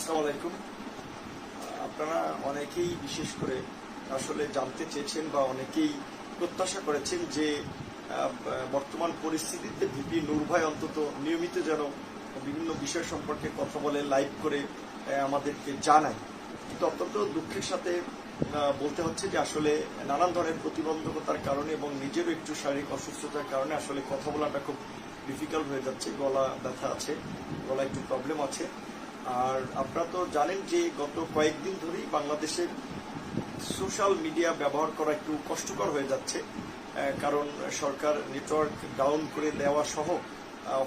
আসসালামু আলাইকুম। আপনারা অনেকেই বিশেষ করে আসলে জানতে চেয়েছেন বা অনেকেই প্রত্যাশা করেছেন যে বর্তমান পরিস্থিতিতে ভিপি নূর ভাই অন্তত নিয়মিত যেন বিভিন্ন বিষয় সম্পর্কে কথা বলে লাইভ করে আমাদেরকে জানায়। কিন্তু অত্যন্ত দুঃখের সাথে বলতে হচ্ছে যে আসলে নানান ধরনের প্রতিবন্ধকতার কারণে এবং নিজেরও একটু শারীরিক অসুস্থতার কারণে আসলে কথা বলাটা খুব ডিফিকাল্ট হয়ে যাচ্ছে। গলা ব্যথা আছে, গলা একটু প্রবলেম আছে। আর আপনারা তো জানেন যে গত কয়েকদিন ধরেই বাংলাদেশের সোশ্যাল মিডিয়া ব্যবহার করা একটু কষ্টকর হয়ে যাচ্ছে, কারণ সরকার নেটওয়ার্ক ডাউন করে দেওয়া সহ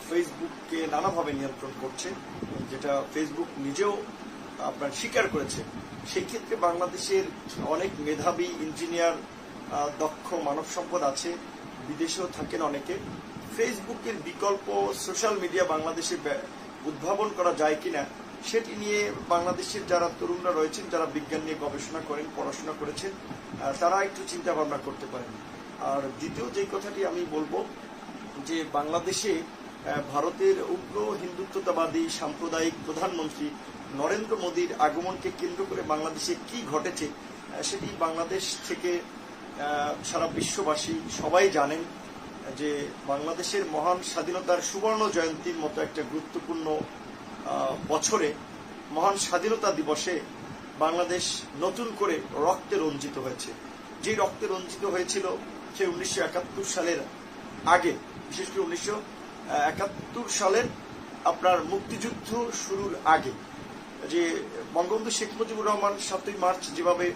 ফেসবুককে নানাভাবে নিয়ন্ত্রণ করছে, যেটা ফেসবুক নিজেও আপনার স্বীকার করেছে। সেই ক্ষেত্রে বাংলাদেশের অনেক মেধাবী ইঞ্জিনিয়ার, দক্ষ মানব সম্পদ আছে, বিদেশেও থাকেন অনেকে। ফেসবুকের বিকল্প সোশ্যাল মিডিয়া বাংলাদেশে উদ্ভাবন করা যায় কিনা সেটি নিয়ে বাংলাদেশের যারা তরুণরা রয়েছেন, যারা বিজ্ঞান নিয়ে গবেষণা করেন, পড়াশোনা করেছেন, তারা একটু চিন্তা ভাবনা করতে পারেন। আর দ্বিতীয় যে কথাটি আমি বলবো যে বাংলাদেশে ভারতের উগ্র হিন্দুত্ববাদী সাম্প্রদায়িক প্রধানমন্ত্রী নরেন্দ্র মোদীর আগমনকে কেন্দ্র করে বাংলাদেশে কি ঘটেছে সেটি বাংলাদেশ থেকে সারা বিশ্ববাসী সবাই জানেন যে বাংলাদেশের মহান স্বাধীনতার সুবর্ণ জয়ন্তীর মতো একটা গুরুত্বপূর্ণ বছরে, মহান স্বাধীনতা দিবসে বাংলাদেশ নতুন করে রক্তে রঞ্জিত হয়েছে। যে রক্তে রঞ্জিত হয়েছিল সে 1971 সালের আগে, বিশেষ করে 1971 সালের আপনার মুক্তিযুদ্ধ শুরুর আগে, যে বঙ্গবন্ধু শেখ মুজিবুর রহমান 7ই মার্চ যেভাবে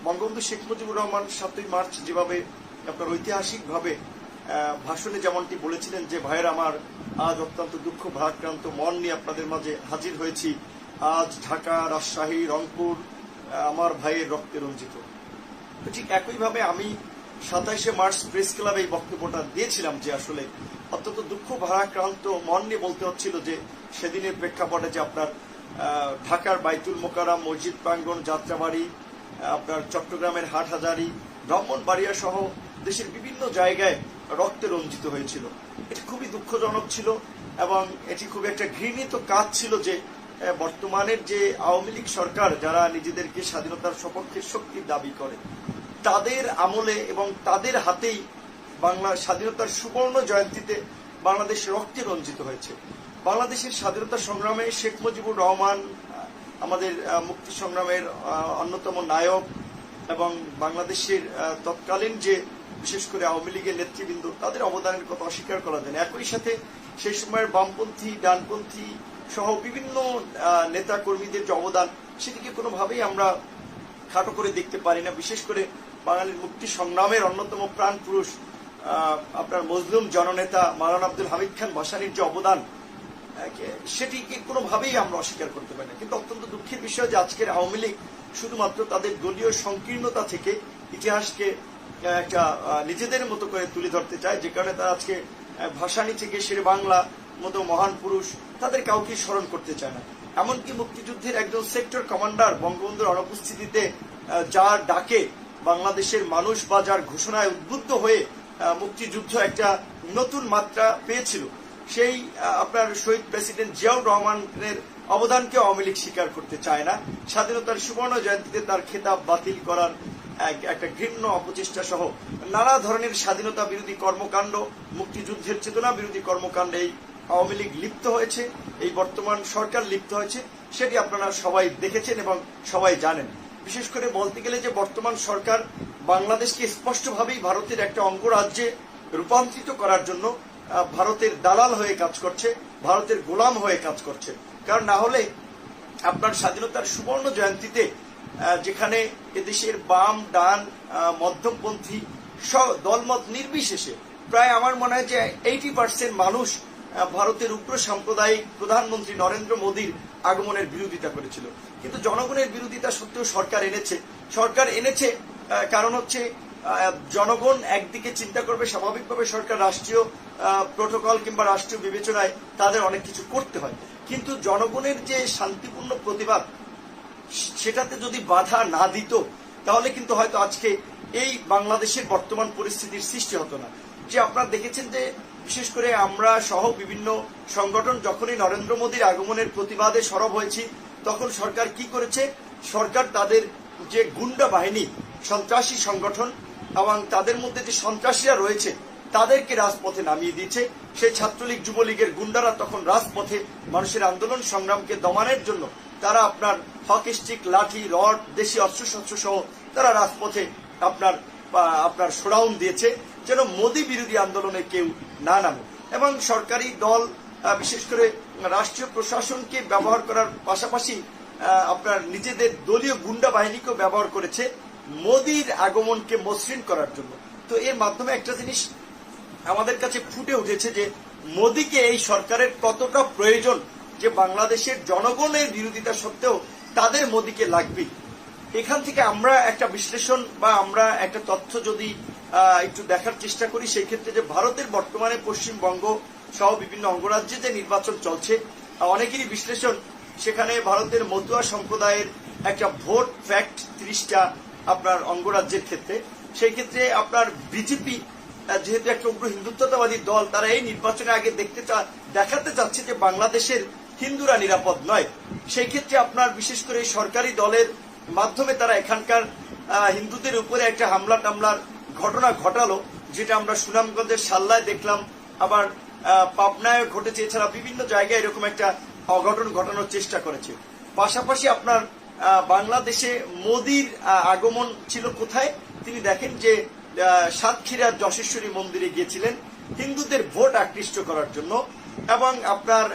বঙ্গবন্ধু শেখ মুজিবুর রহমান 7ই মার্চ যেভাবে আপনার ঐতিহাসিকভাবে ভাষণে যেমনটি বলেছিলেন যে ভাইয়ের আমার, আজ অত্যন্ত দুঃখ ভারাক্রান্ত মন নিয়ে আপনাদের মাঝে হাজির হয়েছি। আজ ঢাকা, রাজশাহী, রংপুর আমার ভাইয়ের রক্তে রঞ্জিত। ঠিক একইভাবে আমি 27শে মার্চ প্রেস ক্লাবে এই বক্তব্যটা দিয়েছিলাম যে আসলে অত্যন্ত দুঃখ ভারাক্রান্ত মন নিয়ে বলতে হচ্ছিল যে সেদিনের প্রেক্ষাপটে যে আপনার ঢাকার বাইতুল মোকাররম, মসজিদ প্রাঙ্গণ, যাত্রাবাড়ি, আপনার চট্টগ্রামের হাটহাজারী, ব্রাহ্মণবাড়িয়া সহ দেশের বিভিন্ন জায়গায় রক্তে রঞ্জিত হয়েছিল। এটি খুবই দুঃখজনক ছিল এবং এটি খুব একটা ঘৃণিত কাজ ছিল যে বর্তমানের যে আওয়ামী লীগ সরকার, যারা নিজেদেরকে স্বাধীনতার সপক্ষের শক্তির দাবি করে, তাদের আমলে এবং তাদের হাতেই বাংলা স্বাধীনতার সুবর্ণ জয়ন্তীতে বাংলাদেশ রক্তে রঞ্জিত হয়েছে। বাংলাদেশের স্বাধীনতা সংগ্রামে শেখ মুজিবুর রহমান আমাদের মুক্তি সংগ্রামের অন্যতম নায়ক এবং বাংলাদেশের তৎকালীন যে বিশেষ করে আওয়ামী লীগের নেতৃবৃন্দ, তাদের অবদানের কথা অস্বীকার করা যায় না। একই সাথে সেই সময়ের বামপন্থী, ডানপন্থী সহ বিভিন্ন নেতা কর্মীদের যে অবদান, সেটিকে কোনোভাবেই আমরা খাটো করে দেখতে পারি না। বিশেষ করে বাঙালির মুক্তি সংগ্রামের অন্যতম প্রাণ পুরুষ আপনার মজলুম জননেতা মাওলানা আব্দুল হামিদ খান ভাসানীর যে অবদান, সেটিকে কোনোভাবেই আমরা অস্বীকার করতে পারি না। কিন্তু অত্যন্ত দুঃখের বিষয় যে আজকের আওয়ামী লীগ শুধুমাত্র তাদের দলীয় সংকীর্ণতা থেকে ইতিহাসকে একটা নিজেদের মতো করে তুলে ধরতে চায়, যে কারণে তারা আজকে ভাসানী থেকে শেরে বাংলা মতো মহান পুরুষ তাদের কাউকে স্মরণ করতে চায় না। এমনকি মুক্তিযুদ্ধের একজন সেক্টর কমান্ডার বঙ্গবন্ধুর অনুপস্থিতিতে যার ডাকে বাংলাদেশের মানুষ বা যার ঘোষণায় উদ্বুদ্ধ হয়ে মুক্তিযুদ্ধ একটা নতুন মাত্রা পেয়েছিল, সেই আপনার শহীদ প্রেসিডেন্ট জিয়াউর রহমানের অবদানকে আওয়ামী লীগ স্বীকার করতে চায় না। স্বাধীনতার সুবর্ণ জয়ন্তীতে তার খেতাব বাতিল করার একটা ঘৃণ্য অপচেষ্টা সহ নানা ধরনের স্বাধীনতা বিরোধী কর্মকাণ্ড, মুক্তিযুদ্ধের চেতনা বিরোধী কর্মকাণ্ডে এই আওয়ামী লীগ লিপ্ত হয়েছে, এই বর্তমান সরকার লিপ্ত হয়েছে, সেটি আপনারা সবাই দেখেছেন এবং সবাই জানেন। বিশেষ করে বলতে গেলে যে বর্তমান সরকার বাংলাদেশকে স্পষ্টভাবেই ভারতের একটা অঙ্গরাজ্যে রূপান্তরিত করার জন্য ভারতের দালাল হয়ে কাজ করছে, ভারতের গোলাম হয়ে কাজ করছে। কারণ না হলে আপনার স্বাধীনতার সুবর্ণ জয়ন্তীতে যেখানে এদেশের বাম, ডান, মধ্যমপন্থী দলমত নির্বিশেষে প্রায় আমার মনে হয় যে 80% মানুষ ভারতের উগ্র সাম্প্রদায়িক প্রধানমন্ত্রী নরেন্দ্র মোদীর আগমনের বিরোধিতা করেছিল। কিন্তু জনগণের বিরোধিতা সত্ত্বেও সরকার এনেছে কারণ হচ্ছে জনগণ একদিকে চিন্তা করবে, স্বাভাবিকভাবে সরকার রাষ্ট্রীয় প্রোটোকল কিংবা রাষ্ট্রীয় বিবেচনায় তাদের অনেক কিছু করতে হয়, কিন্তু জনগণের যে শান্তিপূর্ণ প্রতিবাদ সেটাতে যদি বাধা না দিত তাহলে কিন্তু হয়তো আজকে এই বাংলাদেশের বর্তমান পরিস্থিতির সৃষ্টি হতো না। যে আপনারা দেখেছেন যে বিশেষ করে আমরা সহ বিভিন্ন সংগঠন যখনই নরেন্দ্র মোদীর আগমনের প্রতিবাদে সরব হয়েছি তখন সরকার কি করেছে, সরকার তাদের যে গুন্ডা বাহিনী, সন্ত্রাসী সংগঠন এবং তাদের মধ্যে যে সন্ত্রাসীরা রয়েছে তাদেরকে রাজপথে নামিয়ে দিয়েছে। সেই ছাত্রলীগ যুবলীগের গুন্ডারা তখন রাজপথে মানুষের আন্দোলন সংগ্রামকে দমানোর জন্য তারা আপনার হকি স্টিক, লাঠি, রড, দেশি অস্ত্রশস্ত্র সহ তারা রাজপথে আপনার শোডাউন দিয়েছে যেন মোদী বিরোধী আন্দোলনে কেউ না নামে। এবং সরকারি দল বিশেষ করে রাষ্ট্রীয় প্রশাসনকে ব্যবহার করার পাশাপাশি আপনার নিজেদের দলীয় গুন্ডা বাহিনীকেও ব্যবহার করেছে মোদীর আগমনকে মসৃণ করার জন্য। তো এর মাধ্যমে একটা জিনিস আমাদের কাছে ফুটে উঠেছে যে মোদীকে এই সরকারের কতটা প্রয়োজন, যে বাংলাদেশের জনগণের বিরোধিতা সত্ত্বেও তাদের মোদীকে লাগবে। এখান থেকে আমরা একটা বিশ্লেষণ বা আমরা একটা তথ্য যদি একটু দেখার চেষ্টা করি, সেই ক্ষেত্রে যে ভারতের বর্তমানে পশ্চিমবঙ্গ সহ বিভিন্ন অঙ্গরাজ্যে যে নির্বাচন চলছে, অনেকেরই বিশ্লেষণ সেখানে ভারতের মতুয়া সম্প্রদায়ের একটা ভোট ফ্যাক্ট 30টা আপনার অঙ্গরাজ্যের ক্ষেত্রে, সেই ক্ষেত্রে আপনার বিজেপি যেহেতু একটা উগ্র হিন্দুত্ববাদী দল, তারা এই নির্বাচনে আগে দেখাতে চাচ্ছে যে বাংলাদেশের হিন্দুরা নিরাপদ নয়। সেই ক্ষেত্রে আপনার বিশেষ করে সরকারি দলের মাধ্যমে তারা এখানকার হিন্দুদের উপরে একটা হামলা টামলার ঘটনা ঘটালো, যেটা আমরা সুনামগঞ্জের সাল্লায় দেখলাম, আবার পাবনায় ঘটেছে, এছাড়া বিভিন্ন জায়গায় এরকম একটা অঘটন ঘটানোর চেষ্টা করেছে। পাশাপাশি আপনার বাংলাদেশে মোদীর আগমন ছিল কোথায়, তিনি দেখেন যে সাতক্ষীরার যশেশ্বরী মন্দিরে গিয়েছিলেন হিন্দুদের ভোট আকৃষ্ট করার জন্য, এবং আপনার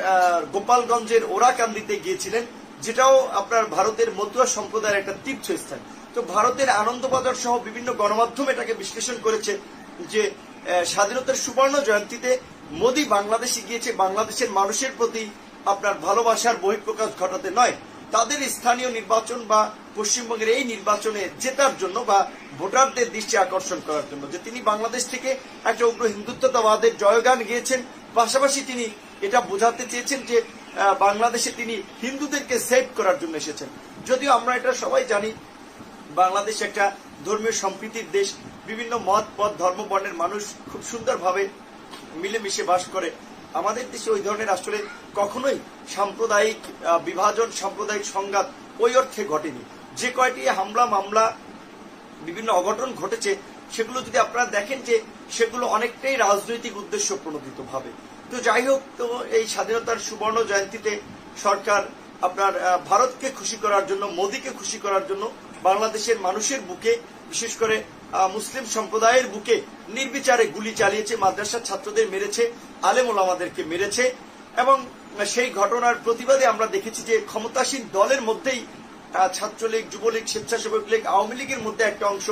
গোপালগঞ্জের ওরাকান্দিতে গিয়েছিলেন, যেটাও আপনার ভারতের মতুয়া সম্প্রদায়ের একটা তীর্থস্থান। তো ভারতের আনন্দবাজার সহ বিভিন্ন গণমাধ্যম এটাকে বিশ্লেষণ করেছে যে স্বাধীনতার সুবর্ণ জয়ন্তীতে মোদী বাংলাদেশে গিয়েছে বাংলাদেশের মানুষের প্রতি আপনার ভালোবাসার বহিঃপ্রকাশ ঘটাতে নয়, তাদের স্থানীয় নির্বাচন বা পশ্চিমবঙ্গের এই নির্বাচনে জেতার জন্য বা ভোটারদের দৃষ্টি আকর্ষণ করার জন্য, যে তিনি বাংলাদেশ থেকে একটা উগ্র হিন্দুত্ববাদের জয়গান গেয়েছেন। পাশাপাশি তিনি এটা বোঝাতে চেয়েছেন যে বাংলাদেশে তিনি হিন্দুদেরকে সেভ করার জন্য এসেছেন। যদিও আমরা এটা সবাই জানি বাংলাদেশ একটা ধর্মীয় সম্প্রীতির দেশ, বিভিন্ন মত পথ ধর্ম বর্ণের মানুষ খুব সুন্দরভাবে মিলেমিশে বাস করে। আমাদের দেশে ওই ধরনের আসলে কখনোই সাম্প্রদায়িক বিভাজন, সাম্প্রদায়িক সংঘাত ওই অর্থে ঘটেনি। যে কয়টি হামলা মামলা বিভিন্ন অঘটন ঘটেছে সেগুলো যদি আপনারা দেখেন যে সেগুলো অনেকটাই রাজনৈতিক উদ্দেশ্য প্রণোদিত ভাবে। তো যাই হোক, তো এই স্বাধীনতার সুবর্ণ জয়ন্তীতে সরকার আপনার ভারতকে খুশি করার জন্য, মোদীকে খুশি করার জন্য বাংলাদেশের মানুষের বুকে, বিশেষ করে মুসলিম সম্প্রদায়ের বুকে নির্বিচারে গুলি চালিয়েছে, মাদ্রাসার ছাত্রদের মেরেছে, আলেম ওলামাদেরকে মেরেছে। এবং সেই ঘটনার প্রতিবাদে আমরা দেখেছি যে ক্ষমতাসীন দলের মধ্যেই ছাত্রলীগ, যুবলীগ, স্বেচ্ছাসেবক লীগ, আওয়ামী লীগের মধ্যে একটা অংশ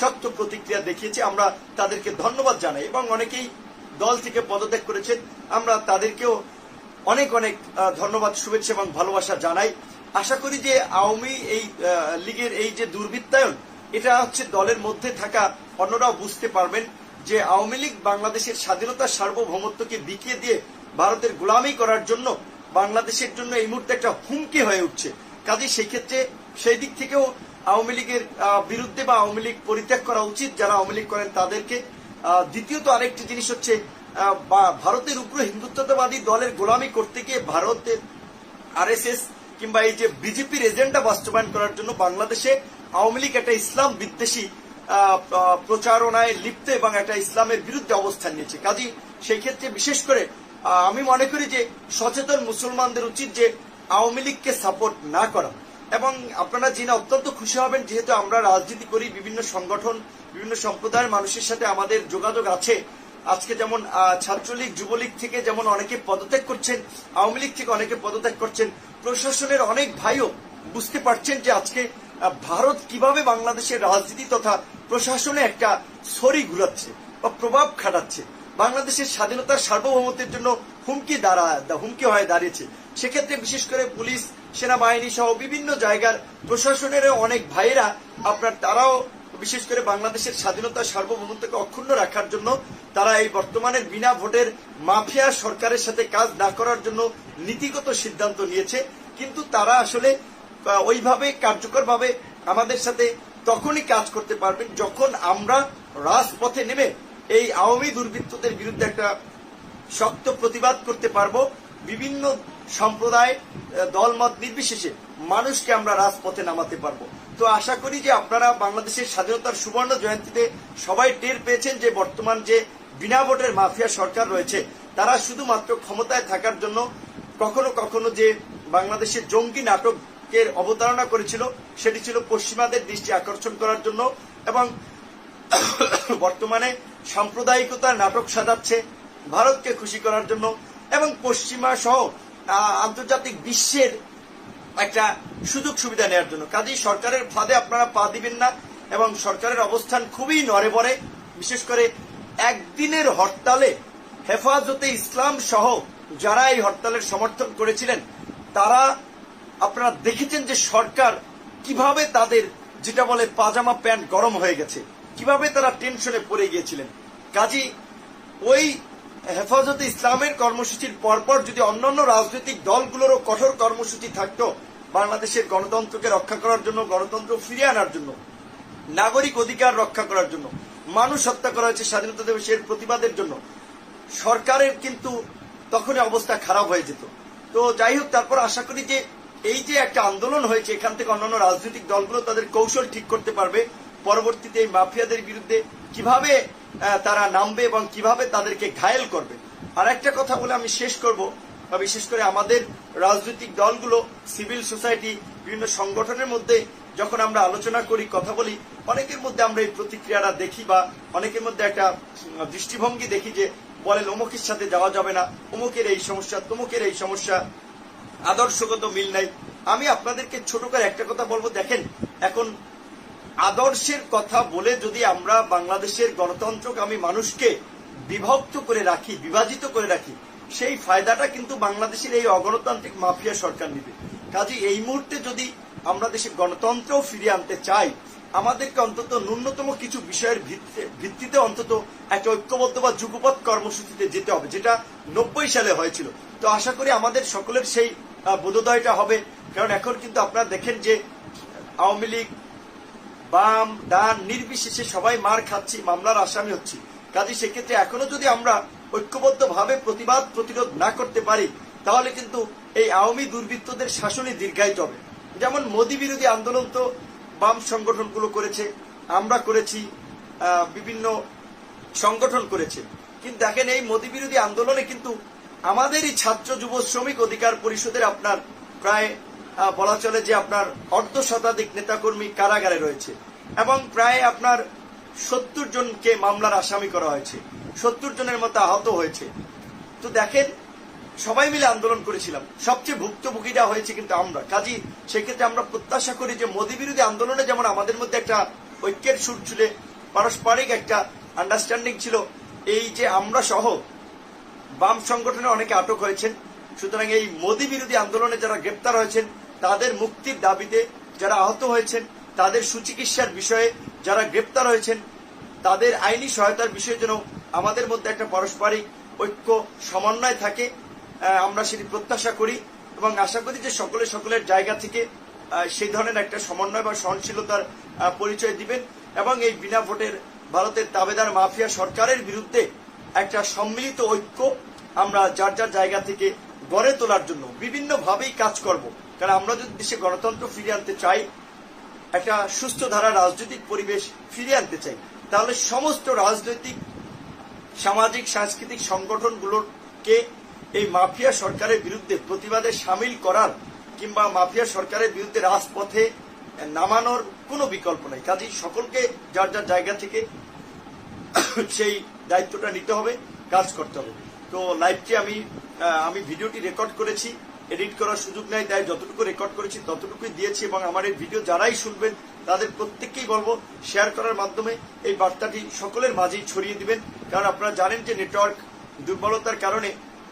শক্ত প্রতিক্রিয়া দেখিয়েছে। আমরা তাদেরকে ধন্যবাদ জানাই এবং অনেকেই দল থেকে পদত্যাগ করেছেন, আমরা তাদেরকেও অনেক অনেক ধন্যবাদ, শুভেচ্ছা এবং ভালোবাসা জানাই। আশা করি যে আওয়ামী লীগের এই যে দুর্বৃত্তায়ন, এটা হচ্ছে দলের মধ্যে থাকা অন্যরাও বুঝতে পারবেন যে আওয়ামী লীগ বাংলাদেশের স্বাধীনতার সার্বভৌমত্বকে বিকিয়ে দিয়ে ভারতের গোলামি করার জন্য বাংলাদেশের জন্য এই মুহূর্তে একটা হুমকি হয়ে উঠছে। কাজে সেই ক্ষেত্রে সেই দিক থেকেও আওয়ামী লীগের বিরুদ্ধে বা আওয়ামী লীগ পরিত্যাগ করা উচিত যারা আওয়ামী লীগ করেন তাদেরকে। দ্বিতীয়ত আরেকটি জিনিস হচ্ছে ভারতের উগ্র হিন্দুত্ববাদী দলের গোলামি করতে গিয়ে ভারতের আরএসএস কিংবা এই যে বিজেপির এজেন্ডা বাস্তবায়ন করার জন্য বাংলাদেশে আওয়ামী লীগ একটা ইসলাম বিদ্বেষী প্রচারণায় লিপ্ত এবং একটা ইসলামের বিরুদ্ধে অবস্থান নিয়েছে। কাজী সেই ক্ষেত্রে বিশেষ করে আমি মনে করি যে সচেতন মুসলমানদের উচিত যে আওয়ামী লীগকে সাপোর্ট না করা। এবং আপনারা জেনে অত্যন্ত খুশি হবেন, যেহেতু আমরা রাজনীতি করি, বিভিন্ন সংগঠন, বিভিন্ন সম্প্রদায়ের মানুষের সাথে আমাদের যোগাযোগ আছে। আজকে যেমন ছাত্রলীগ, যুবলীগ থেকে যেমন অনেকে পদত্যাগ করছেন, আওয়ামী লীগ থেকে অনেকে পদত্যাগ করছেন, প্রশাসনের অনেক ভাইও বুঝতে পারছেন যে আজকে ভারত কিভাবে বাংলাদেশের রাজনীতি তথা প্রশাসনে একটা ছড়ি ঘুরাচ্ছে বা প্রভাব খাটাচ্ছে, বাংলাদেশের স্বাধীনতার সার্বভৌমত্বের জন্য হুমকি হয়ে দাঁড়িয়েছে। সেক্ষেত্রে বিশেষ করে পুলিশ, সেনাবাহিনী সহ বিভিন্ন জায়গার প্রশাসনের অনেক ভাইয়েরা তারাও বিশেষ করে বাংলাদেশের স্বাধীনতা সার্বভৌমত্বকে অক্ষুণ্ণ রাখার জন্য তারা এই বর্তমানের বিনা ভোটের মাফিয়া সরকারের সাথে কাজ না করার জন্য নীতিগত সিদ্ধান্ত নিয়েছে। কিন্তু তারা আসলে ওইভাবে কার্যকরভাবে আমাদের সাথে তখনই কাজ করতে পারবেন যখন আমরা রাজপথে নেমে এই আওয়ামী দুর্বৃত্তদের বিরুদ্ধে একটা শক্ত প্রতিবাদ করতে পারবো। বিভিন্ন সম্প্রদায় দলমত নির্বিশেষে মানুষকে আমরা রাজপথে নামাতে পারবো। তো আশা করি যে আপনারা বাংলাদেশের স্বাধীনতার সুবর্ণ জয়ন্তীতে সবাই টের পেয়েছেন যে বর্তমান যে বিনা ভোটের মাফিয়া সরকার রয়েছে তারা শুধুমাত্র ক্ষমতায় থাকার জন্য কখনো কখনো যে বাংলাদেশের জঙ্গি নাটকের অবতারণা করেছিল সেটি ছিল পশ্চিমাদের দৃষ্টি আকর্ষণ করার জন্য, এবং বর্তমানে সাম্প্রদায়িকতার নাটক সাজাচ্ছে ভারতকে খুশি করার জন্য এবং পশ্চিমা সহ আন্তর্জাতিক বিশ্বের একটা সুযোগ সুবিধা নেওয়ার জন্য। কাজেই সরকারের ফাঁদে আপনারা পা দিবেন না এবং সরকারের অবস্থান খুবই নড়েবড়ে। বিশেষ করে একদিনের হরতালে হেফাজতে ইসলাম সহ যারা এই হরতালের সমর্থন করেছিলেন তারা আপনারা দেখেছেন যে সরকার কিভাবে তাদের যেটা বলে পাজামা প্যান্ট গরম হয়ে গেছে, কিভাবে তারা টেনশনে পড়ে গিয়েছিলেন। কাজী ওই হেফাজতে ইসলামের কর্মসূচির পরপর যদি অন্যান্য রাজনৈতিক দলগুলোরও কঠোর কর্মসূচি থাকতো বাংলাদেশের গণতন্ত্রকে রক্ষা করার জন্য, গণতন্ত্র ফিরিয়ে আনার জন্য, নাগরিক অধিকার রক্ষা করার জন্য, মানুষ হত্যা করা হয়েছে স্বাধীনতা দিবসের প্রতিবাদের জন্য, সরকারের কিন্তু তখনই অবস্থা খারাপ হয়ে যেত। তো যাই হোক, তারপর আশা করি যে এই যে একটা আন্দোলন হয়েছে এখান থেকে অন্যান্য রাজনৈতিক দলগুলো তাদের কৌশল ঠিক করতে পারবে পরবর্তীতে এই মাফিয়াদের বিরুদ্ধে কিভাবে তারা নামবে এবং কিভাবে তাদেরকে ঘায়েল করবে। আর একটা কথা বলে আমি শেষ করব, বিশেষ করে আমাদের রাজনৈতিক দলগুলো, সিভিল সোসাইটি, বিভিন্ন সংগঠনের মধ্যে যখন আমরা আলোচনা করি, কথা বলি, অনেকের মধ্যে আমরা এই প্রতিক্রিয়াটা দেখি বা অনেকের মধ্যে একটা দৃষ্টিভঙ্গি দেখি যে বলেন অমুকের সাথে যাওয়া যাবে না, অমুকের এই সমস্যা, তমুকের এই সমস্যা, আদর্শগত মিল নাই। আমি আপনাদেরকে ছোট করে একটা কথা বলবো, দেখেন এখন আদর্শের কথা বলে যদি আমরা বাংলাদেশের গণতন্ত্রকামী মানুষকে বিভক্ত করে রাখি, বিভাজিত করে রাখি, সেই ফায়দাটা কিন্তু বাংলাদেশের এই অগণতান্ত্রিক মাফিয়া সরকার নেবে। কাজে এই মুহূর্তে যদি আমরা দেশে গণতন্ত্র ফিরিয়ে আনতে চাই, আমাদেরকে অন্তত ন্যূনতম কিছু বিষয়ের ভিত্তিতে অন্তত একটা ঐক্যবদ্ধ বা যুগপৎ কর্মসূচিতে যেতে হবে, যেটা 90 সালে হয়েছিল। তো আশা করি আমাদের সকলের সেই বোধোদয়টা হবে। কারণ এখন কিন্তু আপনারা দেখেন যে আওয়ামী লীগ, বাম, ডান নির্বিশেষে সবাই মার খাচ্ছি, মামলার আসামি হচ্ছি। কাজে সেক্ষেত্রে এখনো যদি আমরা ঐক্যবদ্ধভাবে প্রতিবাদ প্রতিরোধ না করতে পারি তাহলে কিন্তু এই আওয়ামী দুর্বৃত্তদের শাসনই দীর্ঘায়িত হবে। যেমন মোদী বিরোধী আন্দোলন তো বাম সংগঠনগুলো করেছে, আমরা করেছি, বিভিন্ন সংগঠন করেছে, কিন্তু দেখেন এই মোদী বিরোধী আন্দোলনে কিন্তু আমাদেরই ছাত্র যুব শ্রমিক অধিকার পরিষদের আপনার প্রায় বলা চলে যে আপনার 1/2 নেতাকর্মী কারাগারে রয়েছে এবং প্রায় আপনার 70 জনকে মামলার আসামি করা হয়েছে, 70 জনের মতো আহত হয়েছে। তো দেখেন সবাই মিলে আন্দোলন করেছিলাম, সবচেয়ে ভুক্তভোগীরা হয়েছে কিন্তু আমরা। কাজী সেক্ষেত্রে আমরা প্রত্যাশা করি যে মোদী বিরোধী আন্দোলনে যেমন আমাদের মধ্যে একটা ঐক্যের সুর ছিল, পারস্পরিক একটা আন্ডারস্ট্যান্ডিং ছিল, এই যে আমরা সহ বাম সংগঠনে অনেকে আটক হয়েছেন, সুতরাং এই মোদী বিরোধী আন্দোলনে যারা গ্রেপ্তার হয়েছেন তাদের মুক্তির দাবিতে, যারা আহত হয়েছেন তাদের সুচিকিৎসার বিষয়ে, যারা গ্রেপ্তার হয়েছেন তাদের আইনি সহায়তার বিষয়ে যেন আমাদের মধ্যে একটা পারস্পরিক ঐক্য সমন্বয় থাকে, আমরা সেটি প্রত্যাশা করি এবং আশা করি যে সকলের জায়গা থেকে সেই ধরনের একটা সমন্বয় বা সহনশীলতার পরিচয় দিবেন এবং এই বিনা ভোটের ভারতের তাবেদার মাফিয়া সরকারের বিরুদ্ধে একটা সম্মিলিত ঐক্য আমরা যার যার জায়গা থেকে গড়ে তোলার জন্য বিভিন্নভাবেই কাজ করব। কারণ আমরা যদি দেশে গণতন্ত্র ফিরিয়ে আনতে চাই, একটা সুস্থ ধারা রাজনৈতিক পরিবেশ ফিরিয়ে আনতে চাই, তাহলে সমস্ত রাজনৈতিক, সামাজিক, সাংস্কৃতিক সংগঠনগুলোকে এই মাফিয়া সরকারের বিরুদ্ধে প্রতিবাদে সামিল করার কিংবা মাফিয়া সরকারের বিরুদ্ধে রাজপথে নামানোর কোনো বিকল্প নাই। কাজেই সকলকে যার যার জায়গা থেকে সেই দায়িত্বটা নিতে হবে, কাজ করতে হবে। তো লাইভটি আমি ভিডিওটি রেকর্ড করেছি, এডিট করার সুযোগ নাই, তাই যতটুকু রেকর্ড করেছি ততটুকুই দিয়েছি এবং আমার এই ভিডিও যারাই শুনবেন তাদের প্রত্যেককেই বলবো শেয়ার করার মাধ্যমে এই বার্তাটি সকলের মাঝেই ছড়িয়ে দিবেন। কারণ আপনারা জানেন যে নেটওয়ার্ক দুর্বলতার কারণে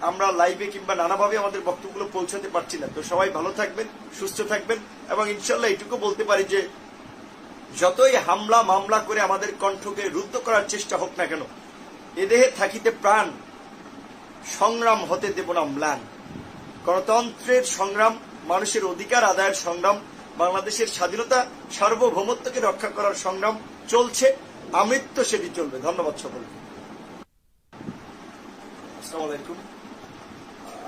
আমরা লাইভে কিংবা নানাভাবে আমাদের বক্তব্যগুলো পৌঁছাতে পারছি না। তো সবাই ভালো থাকবেন, সুস্থ থাকবেন এবং ইনশাল্লাহ এটুকু বলতে পারি যে যতই হামলা মামলা করে আমাদের কণ্ঠকে রুদ্ধ করার চেষ্টা হোক না কেন, এদেহে থাকিতে প্রাণ, সংগ্রাম হতে দেব না ম্লান। গণতন্ত্রের সংগ্রাম, মানুষের অধিকার আদায়ের সংগ্রাম, বাংলাদেশের স্বাধীনতা সার্বভৌমত্বকে রক্ষা করার সংগ্রাম চলছে, আমৃত্য সেটি চলবে। ধন্যবাদ সকলকে। আসসালামু আলাইকুম।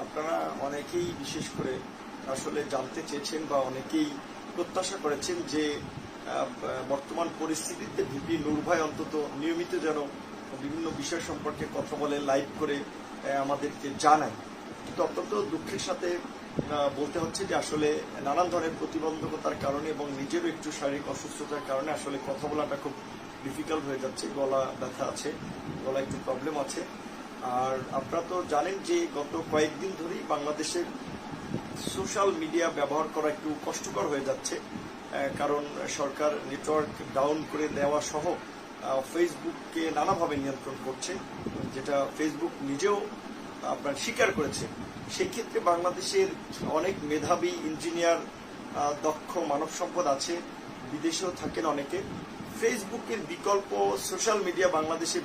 আপনারা অনেকেই বিশেষ করে আসলে জানতে চেয়েছেন বা অনেকেই প্রত্যাশা করেছেন যে বর্তমান পরিস্থিতিতে ভিপি নূর ভাই অন্তত নিয়মিত যেন বিভিন্ন বিষয় সম্পর্কে কথা বলে, লাইভ করে আমাদেরকে জানায়। কিন্তু অত্যন্ত দুঃখের সাথে বলতে হচ্ছে যে আসলে নানান ধরনের প্রতিবন্ধকতার কারণে এবং নিজেরও একটু শারীরিক অসুস্থতার কারণে আসলে কথা বলাটা খুব ডিফিকাল্ট হয়ে যাচ্ছে। গলা ব্যথা আছে, গলা একটু প্রবলেম আছে। আর আপনারা তো জানেন যে গত কয়েকদিন ধরেই বাংলাদেশের সোশ্যাল মিডিয়া ব্যবহার করা একটু কষ্টকর হয়ে যাচ্ছে, কারণ সরকার নেটওয়ার্ক ডাউন করে দেওয়া সহ ফেসবুককে নানাভাবে নিয়ন্ত্রণ করছে, যেটা ফেসবুক নিজেও আপনার স্বীকার করেছে। সেক্ষেত্রে বাংলাদেশের অনেক মেধাবী ইঞ্জিনিয়ার, দক্ষ মানব সম্পদ আছে, বিদেশেও থাকেন অনেকে। ফেসবুকের বিকল্প সোশ্যাল মিডিয়া বাংলাদেশে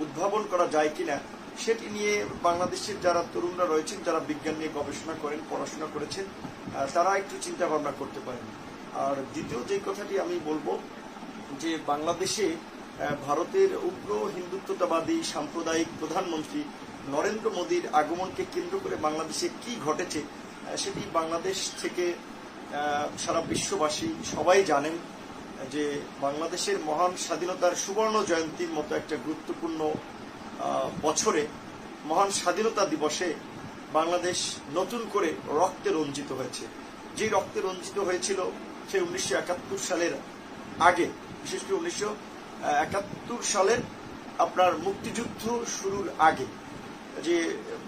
উদ্ভাবন করা যায় কিনা সেটি নিয়ে বাংলাদেশের যারা তরুণরা রয়েছেন, যারা বিজ্ঞান নিয়ে গবেষণা করেন, পড়াশোনা করেছেন, তারা একটু চিন্তা ভাবনা করতে পারেন। আর দ্বিতীয় যে কথাটি আমি বলবো যে বাংলাদেশে ভারতের উগ্র হিন্দুত্ববাদী সাম্প্রদায়িক প্রধানমন্ত্রী নরেন্দ্র মোদীর আগমনকে কেন্দ্র করে বাংলাদেশে কি ঘটেছে সেটি বাংলাদেশ থেকে সারা বিশ্ববাসী সবাই জানেন যে বাংলাদেশের মহান স্বাধীনতার সুবর্ণ জয়ন্তীর মতো একটা গুরুত্বপূর্ণ বছরে, মহান স্বাধীনতা দিবসে বাংলাদেশ নতুন করে রক্তে রঞ্জিত হয়েছে। যে রক্তে রঞ্জিত হয়েছিল সে 1971 সালের আগে, বিশেষ করে 1971 সালের আপনার মুক্তিযুদ্ধ শুরুর আগে, যে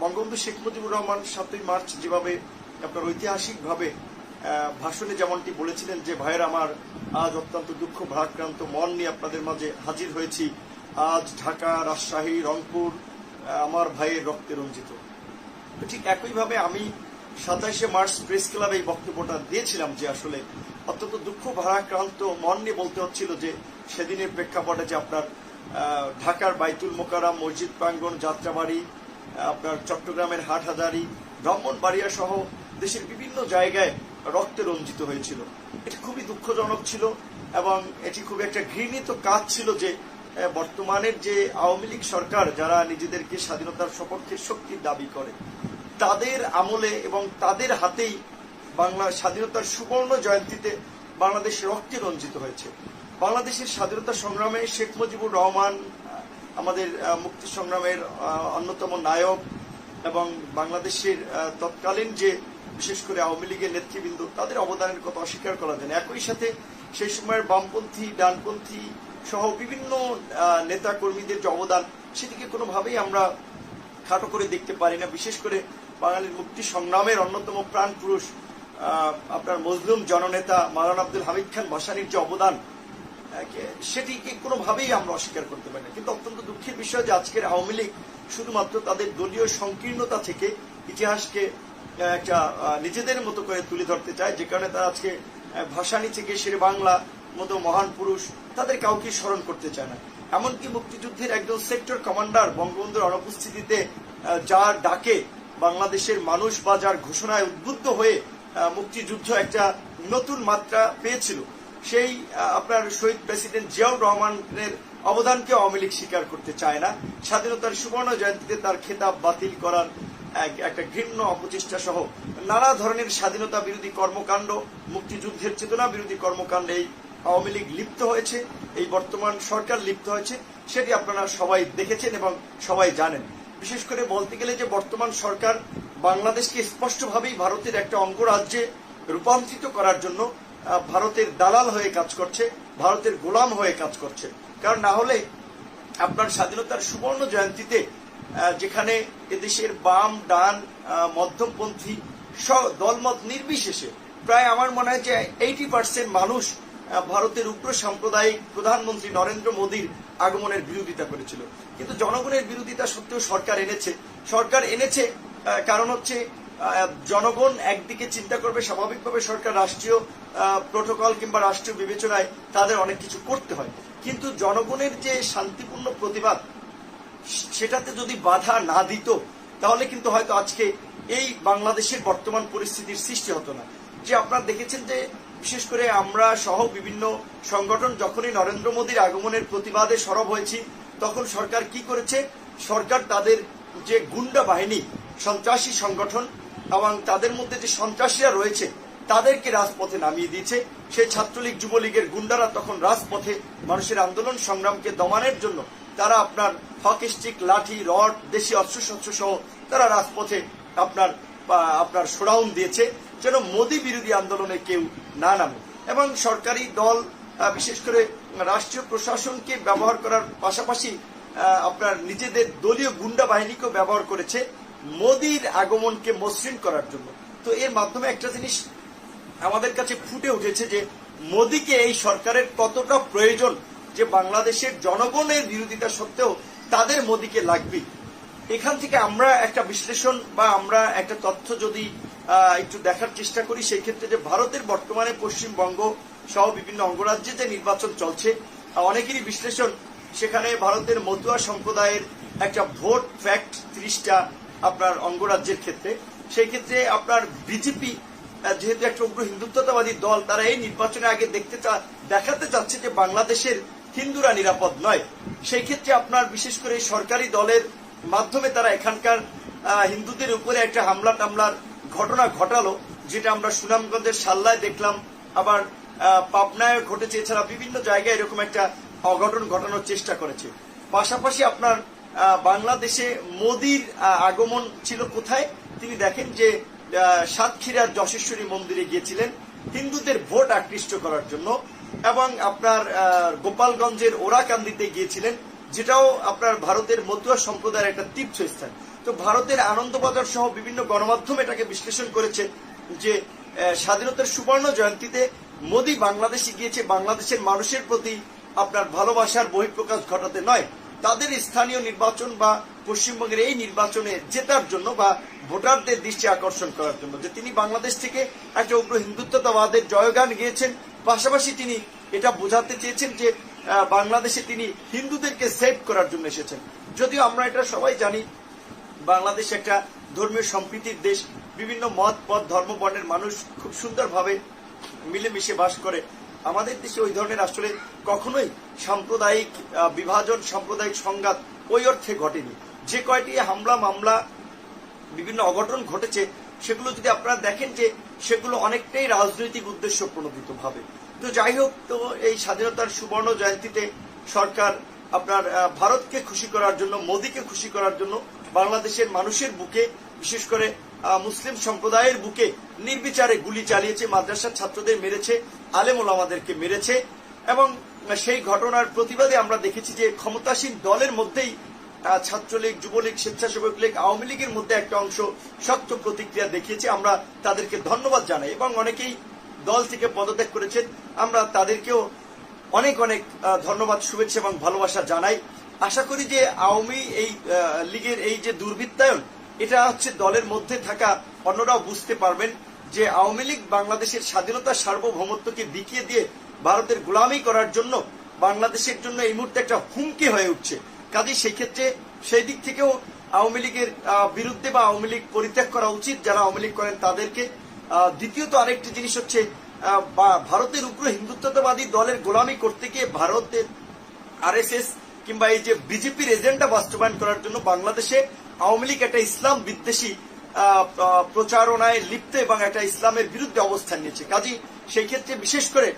বঙ্গবন্ধু শেখ মুজিবুর রহমান 7ই মার্চ যেভাবে আপনার ঐতিহাসিকভাবে ভাষণে যেমনটি বলেছিলেন যে ভাইয়ের আমার, আজ অত্যন্ত দুঃখ ভারাক্রান্ত মন নিয়ে আপনাদের মাঝে হাজির হয়েছি। আজ ঢাকা, রাজশাহী, রংপুর আমার ভাইয়ের রক্তে রঞ্জিত। ঠিক একইভাবে আমি 27শে মার্চ প্রেস ক্লাবে এই বক্তব্যটা দিয়েছিলাম যে আসলে অত্যন্ত দুঃখ ভারাক্রান্ত মন নিয়ে বলতে হচ্ছিল যে সেদিনের প্রেক্ষাপটে যে আপনার ঢাকার বাইতুল মোকাররম মসজিদ প্রাঙ্গণ, যাত্রাবাড়ি, আপনার চট্টগ্রামের হাটহাজারী, ব্রাহ্মণবাড়িয়া সহ দেশের বিভিন্ন জায়গায় রক্তে রঞ্জিত হয়েছিল। এটি খুবই দুঃখজনক ছিল এবং এটি খুব একটা ঘৃণিত কাজ ছিল যে বর্তমানের যে আওয়ামী লীগ সরকার, যারা নিজেদেরকে স্বাধীনতার সপক্ষে শক্তির দাবি করে, তাদের আমলে এবং তাদের হাতেই বাংলা স্বাধীনতার সুবর্ণ জয়ন্তীতে বাংলাদেশ রক্তে রঞ্জিত হয়েছে। বাংলাদেশের স্বাধীনতা সংগ্রামে শেখ মুজিবুর রহমান আমাদের মুক্তি সংগ্রামের অন্যতম নায়ক এবং বাংলাদেশের তৎকালীন যে বিশেষ করে আওয়ামী লীগের নেতৃবৃন্দ, তাদের অবদানের কথা অস্বীকার করা যায় না। একই সাথে সেই সময়ের বামপন্থী, ডানপন্থী সহ বিভিন্ন নেতা কর্মীদের যে অবদান, সেটিকে কোনোভাবেই আমরা খাটো করে দেখতে পারি না। বিশেষ করে বাঙালির মুক্তি সংগ্রামের অন্যতম প্রাণ পুরুষ আপনার মজলুম জননেতা মাওলানা আব্দুল হামিদ খান ভাসানীর যে অবদান, সেটিকে কোনোভাবেই আমরা অস্বীকার করতে পারি না। কিন্তু অত্যন্ত দুঃখের বিষয় যে আজকের আওয়ামী লীগ শুধুমাত্র তাদের দলীয় সংকীর্ণতা থেকে ইতিহাসকে একটা নিজেদের মতো করে তুলে ধরতে চায়, যে কারণে তারা আজকে ভাসানী থেকে শেরে বাংলা মতো মহান পুরুষ তাদের কাউকে স্মরণ করতে চায় না। এমনকি মুক্তিযুদ্ধের একজন সেক্টর কমান্ডার বঙ্গবন্ধুর অনুপস্থিতিতে যার ডাকে বাংলাদেশের মানুষ বা যার ঘোষণায় উদ্বুদ্ধ হয়ে মুক্তিযুদ্ধ একটা নতুন মাত্রা পেয়েছিল, সেই আপনার শহীদ প্রেসিডেন্ট জিয়াউর রহমানের অবদানকে আওয়ামী লীগ স্বীকার করতে চায় না। স্বাধীনতার সুবর্ণ জয়ন্তীতে তার খেতাব বাতিল করার একটা ঘৃণ্য অপচেষ্টা সহ নানা ধরনের স্বাধীনতা বিরোধী কর্মকাণ্ড, মুক্তিযুদ্ধের চেতনা বিরোধী কর্মকাণ্ডে এই আওয়ামী লীগ লিপ্ত হয়েছে, এই বর্তমান সরকার লিপ্ত হয়েছে, সেটি আপনারা সবাই দেখেছেন এবং সবাই জানেন। বিশেষ করে বলতে গেলে যে বর্তমান সরকার বাংলাদেশকে স্পষ্টভাবেই ভারতের একটা অঙ্গরাজ্যে রূপান্তরিত করার জন্য ভারতের দালাল হয়ে কাজ করছে, ভারতের গোলাম হয়ে কাজ করছে। কারণ না হলে আপনার স্বাধীনতার সুবর্ণ জয়ন্তীতে যেখানে এদেশের বাম, ডান, মধ্যমপন্থী দলমত নির্বিশেষে প্রায় আমার মনে হয় যে 80% মানুষ ভারতের উগ্র সাম্প্রদায়িক প্রধানমন্ত্রী নরেন্দ্র মোদীর আগমনের বিরোধিতা করেছিল। কিন্তু জনগণের বিরোধিতা সত্ত্বেও সরকার এনেছে কারণ হচ্ছে জনগণ একদিকে চিন্তা করবে, স্বাভাবিকভাবে সরকার রাষ্ট্রীয় প্রোটোকল কিংবা রাষ্ট্রীয় বিবেচনায় তাদের অনেক কিছু করতে হয়, কিন্তু জনগণের যে শান্তিপূর্ণ প্রতিবাদ সেটাতে যদি বাধা না দিত তাহলে কিন্তু হয়তো আজকে এই বাংলাদেশের বর্তমান পরিস্থিতির সৃষ্টি হতো না। যে আপনারা দেখেছেন যে বিশেষ করে আমরা সহ বিভিন্ন সংগঠন যখনই নরেন্দ্র মোদীর আগমনের প্রতিবাদে সরব হয়েছি তখন সরকার কি করেছে, সরকার তাদের যে গুন্ডা বাহিনী, সন্ত্রাসী সংগঠন এবং তাদের মধ্যে যে সন্ত্রাসীরা রয়েছে তাদেরকে রাজপথে নামিয়ে দিয়েছে। সেই ছাত্রলীগ যুবলীগের গুন্ডারা তখন রাজপথে মানুষের আন্দোলন সংগ্রামকে দমানোর জন্য তারা আপনার হকি স্টিক, লাঠি, রড, দেশি অস্ত্রশস্ত্র সহ তারা রাজপথে আপনার শোডাউন দিয়েছে যেন মোদী বিরোধী আন্দোলনে কেউ না নামে। এবং সরকারি দল বিশেষ করে রাষ্ট্রীয় প্রশাসনকে ব্যবহার করার পাশাপাশি আপনার নিজেদের দলীয় গুন্ডা বাহিনীকেও ব্যবহার করেছে মোদীর আগমনকে মসৃণ করার জন্য। তো এর মাধ্যমে একটা জিনিস আমাদের কাছে ফুটে উঠেছে যে মোদীকে এই সরকারের কতটা প্রয়োজন, যে বাংলাদেশের জনগণের বিরোধিতা সত্ত্বেও তাদের মোদীকে লাগবে। এখান থেকে আমরা একটা বিশ্লেষণ বা আমরা একটা তথ্য যদি একটু দেখার চেষ্টা করি, সেই ক্ষেত্রে যে ভারতের বর্তমানে পশ্চিমবঙ্গ সহ বিভিন্ন অঙ্গরাজ্যে যে নির্বাচন চলছে, অনেকেরই বিশ্লেষণ সেখানে ভারতের মতুয়া সম্প্রদায়ের একটা ভোট ফ্যাক্ট 30টা আপনার অঙ্গরাজ্যের ক্ষেত্রে, সেই ক্ষেত্রে আপনার বিজেপি যেহেতু একটা উগ্র হিন্দুত্ববাদী দল, তারা এই নির্বাচনের আগে দেখাতে চাচ্ছে যে বাংলাদেশের হিন্দুরা নিরাপদ নয়। সেই ক্ষেত্রে আপনার বিশেষ করে সরকারি দলের মাধ্যমে তারা এখানকার হিন্দুদের উপরে একটা হামলা টামলার ঘটনা ঘটালো, যেটা আমরা সুনামগঞ্জের সাল্লায় দেখলাম, আবার পাবনায় ঘটেছে, এছাড়া বিভিন্ন জায়গায় এরকম একটা অঘটন ঘটানোর চেষ্টা করেছে। পাশাপাশি আপনার বাংলাদেশে মোদীর আগমন ছিল কোথায়, তিনি দেখেন যে সাতক্ষীরার যশেশ্বরী মন্দিরে গিয়েছিলেন হিন্দুদের ভোট আকৃষ্ট করার জন্য, এবং আপনার গোপালগঞ্জের ওরাকান্দিতে গিয়েছিলেন, যেটাও আপনার ভারতের মতুয়া সম্প্রদায়ের একটা তীর্থস্থান। তো ভারতের আনন্দবাজার সহ বিভিন্ন গণমাধ্যম এটাকে বিশ্লেষণ করেছে যে স্বাধীনতার সুবর্ণ জয়ন্তীতে মোদী বাংলাদেশে গিয়েছে বাংলাদেশের মানুষের প্রতি আপনার ভালোবাসার বহিঃপ্রকাশ ঘটাতে নয়, তাদের স্থানীয় নির্বাচন বা পশ্চিমবঙ্গের এই নির্বাচনে জেতার জন্য বা ভোটারদের দৃষ্টি আকর্ষণ করার জন্য, যে তিনি বাংলাদেশ থেকে একটা উগ্র হিন্দুত্ববাদের জয়গান গেয়েছেন। পাশাপাশি তিনি এটা বোঝাতে চেয়েছেন যে বাংলাদেশে তিনি হিন্দুদেরকে সেভ করার জন্য এসেছেন। যদিও আমরা এটা সবাই জানি বাংলাদেশ একটা ধর্মীয় সম্প্রীতির দেশ, বিভিন্ন মত পথ ধর্ম বর্ণের মানুষ খুব সুন্দরভাবে মিলেমিশে বাস করে। আমাদের দেশে ওই ধরনের আসলে কখনোই সাম্প্রদায়িক বিভাজন, সাম্প্রদায়িক সংঘাত ওই অর্থে ঘটেনি। যে কয়টি হামলা মামলা বিভিন্ন অঘটন ঘটেছে সেগুলো যদি আপনারা দেখেন যে সেগুলো অনেকটাই রাজনৈতিক উদ্দেশ্য প্রণোদিত ভাবে। তো যাই হোক, তো এই স্বাধীনতার সুবর্ণ জয়ন্তীতে সরকার আপনার ভারতকে খুশি করার জন্য, মোদীকে খুশি করার জন্য বাংলাদেশের মানুষের বুকে, বিশেষ করে মুসলিম সম্প্রদায়ের বুকে নির্বিচারে গুলি চালিয়েছে, মাদ্রাসার ছাত্রদের মেরেছে, আলেম ওলামাদেরকে মেরেছে। এবং সেই ঘটনার প্রতিবাদে আমরা দেখেছি যে ক্ষমতাসীন দলের মধ্যেই ছাত্রলীগ, যুবলীগ, স্বেচ্ছাসেবক লীগ, আওয়ামী লীগের মধ্যে একটা অংশ শক্ত প্রতিক্রিয়া দেখিয়েছে। আমরা তাদেরকে ধন্যবাদ জানাই এবং অনেকেই দল থেকে পদত্যাগ করেছেন, আমরা তাদেরকেও অনেক অনেক ধন্যবাদ, শুভেচ্ছা এবং ভালোবাসা জানাই। আশা করি যে আওয়ামী লীগের এই যে দুর্বৃত্তায়ন, এটা হচ্ছে দলের মধ্যে থাকা অন্যরাও বুঝতে পারবেন যে আওয়ামী লীগ বাংলাদেশের স্বাধীনতা সার্বভৌমত্বকে বিকিয়ে দিয়ে ভারতের গোলামি করার জন্য বাংলাদেশের জন্য এই মুহূর্তে একটা হুমকি হয়ে উঠছে। কাজে সেই ক্ষেত্রে সেই দিক থেকেও আওয়ামী লীগের বিরুদ্ধে বা আওয়ামী লীগ পরিত্যাগ করা উচিত যারা আওয়ামী লীগ করেন তাদেরকে। দ্বিতীয়ত আরেকটি জিনিস হচ্ছে ভারতের উগ্র হিন্দুত্ববাদী দলের গোলামি করতে গিয়ে ভারতের আরএসএস কিংবা এই যে বিজেপির এজেন্ডা বাস্তবায়ন করার জন্য বাংলাদেশে আওয়ামী লীগ একটা ইসলাম বিদ্বেষী প্রচারণায় লিপ্ত এবং একটা ইসলামের বিরুদ্ধে অবস্থান নিয়েছে। কাজী সেই ক্ষেত্রে বিশেষ করে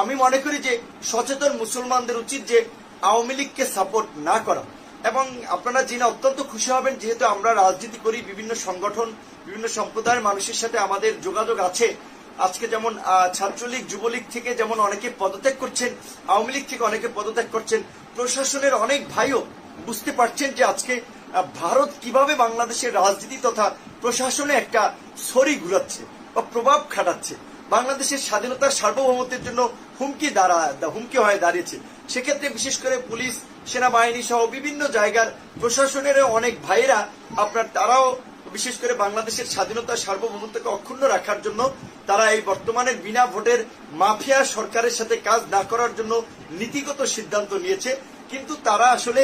আমি মনে করি যে সচেতন মুসলমানদের উচিত যে আওয়ামী লীগকে সাপোর্ট না করা। এবং আপনারা জেনে অত্যন্ত খুশি হবেন, যেহেতু আমরা রাজনীতি করি, বিভিন্ন সংগঠন, বিভিন্ন সম্প্রদায়ের মানুষের সাথে আমাদের যোগাযোগ আছে। আজকে যেমন ছাত্রলীগ, যুবলীগ থেকে যেমন অনেকে পদত্যাগ করছেন, আওয়ামী লীগ থেকে অনেকে পদত্যাগ করছেন, প্রশাসনের অনেক ভাইও বুঝতে পারছেন যে আজকে ভারত কিভাবে বাংলাদেশের রাজনীতি তথা প্রশাসনে একটা ছড়ি ঘুরাচ্ছে বা প্রভাব খাটাচ্ছে, বাংলাদেশের স্বাধীনতার সার্বভৌমত্বের জন্য হুমকি হয়ে দাঁড়িয়েছে। সেক্ষেত্রে বিশেষ করে পুলিশ, সেনাবাহিনী সহ বিভিন্ন জায়গার প্রশাসনের অনেক ভাইয়েরা তারাও বিশেষ করে বাংলাদেশের স্বাধীনতা সার্বভৌমত্বকে অক্ষুণ্ণ রাখার জন্য তারা এই বর্তমানের বিনা ভোটের মাফিয়া সরকারের সাথে কাজ না করার জন্য নীতিগত সিদ্ধান্ত নিয়েছে। কিন্তু তারা আসলে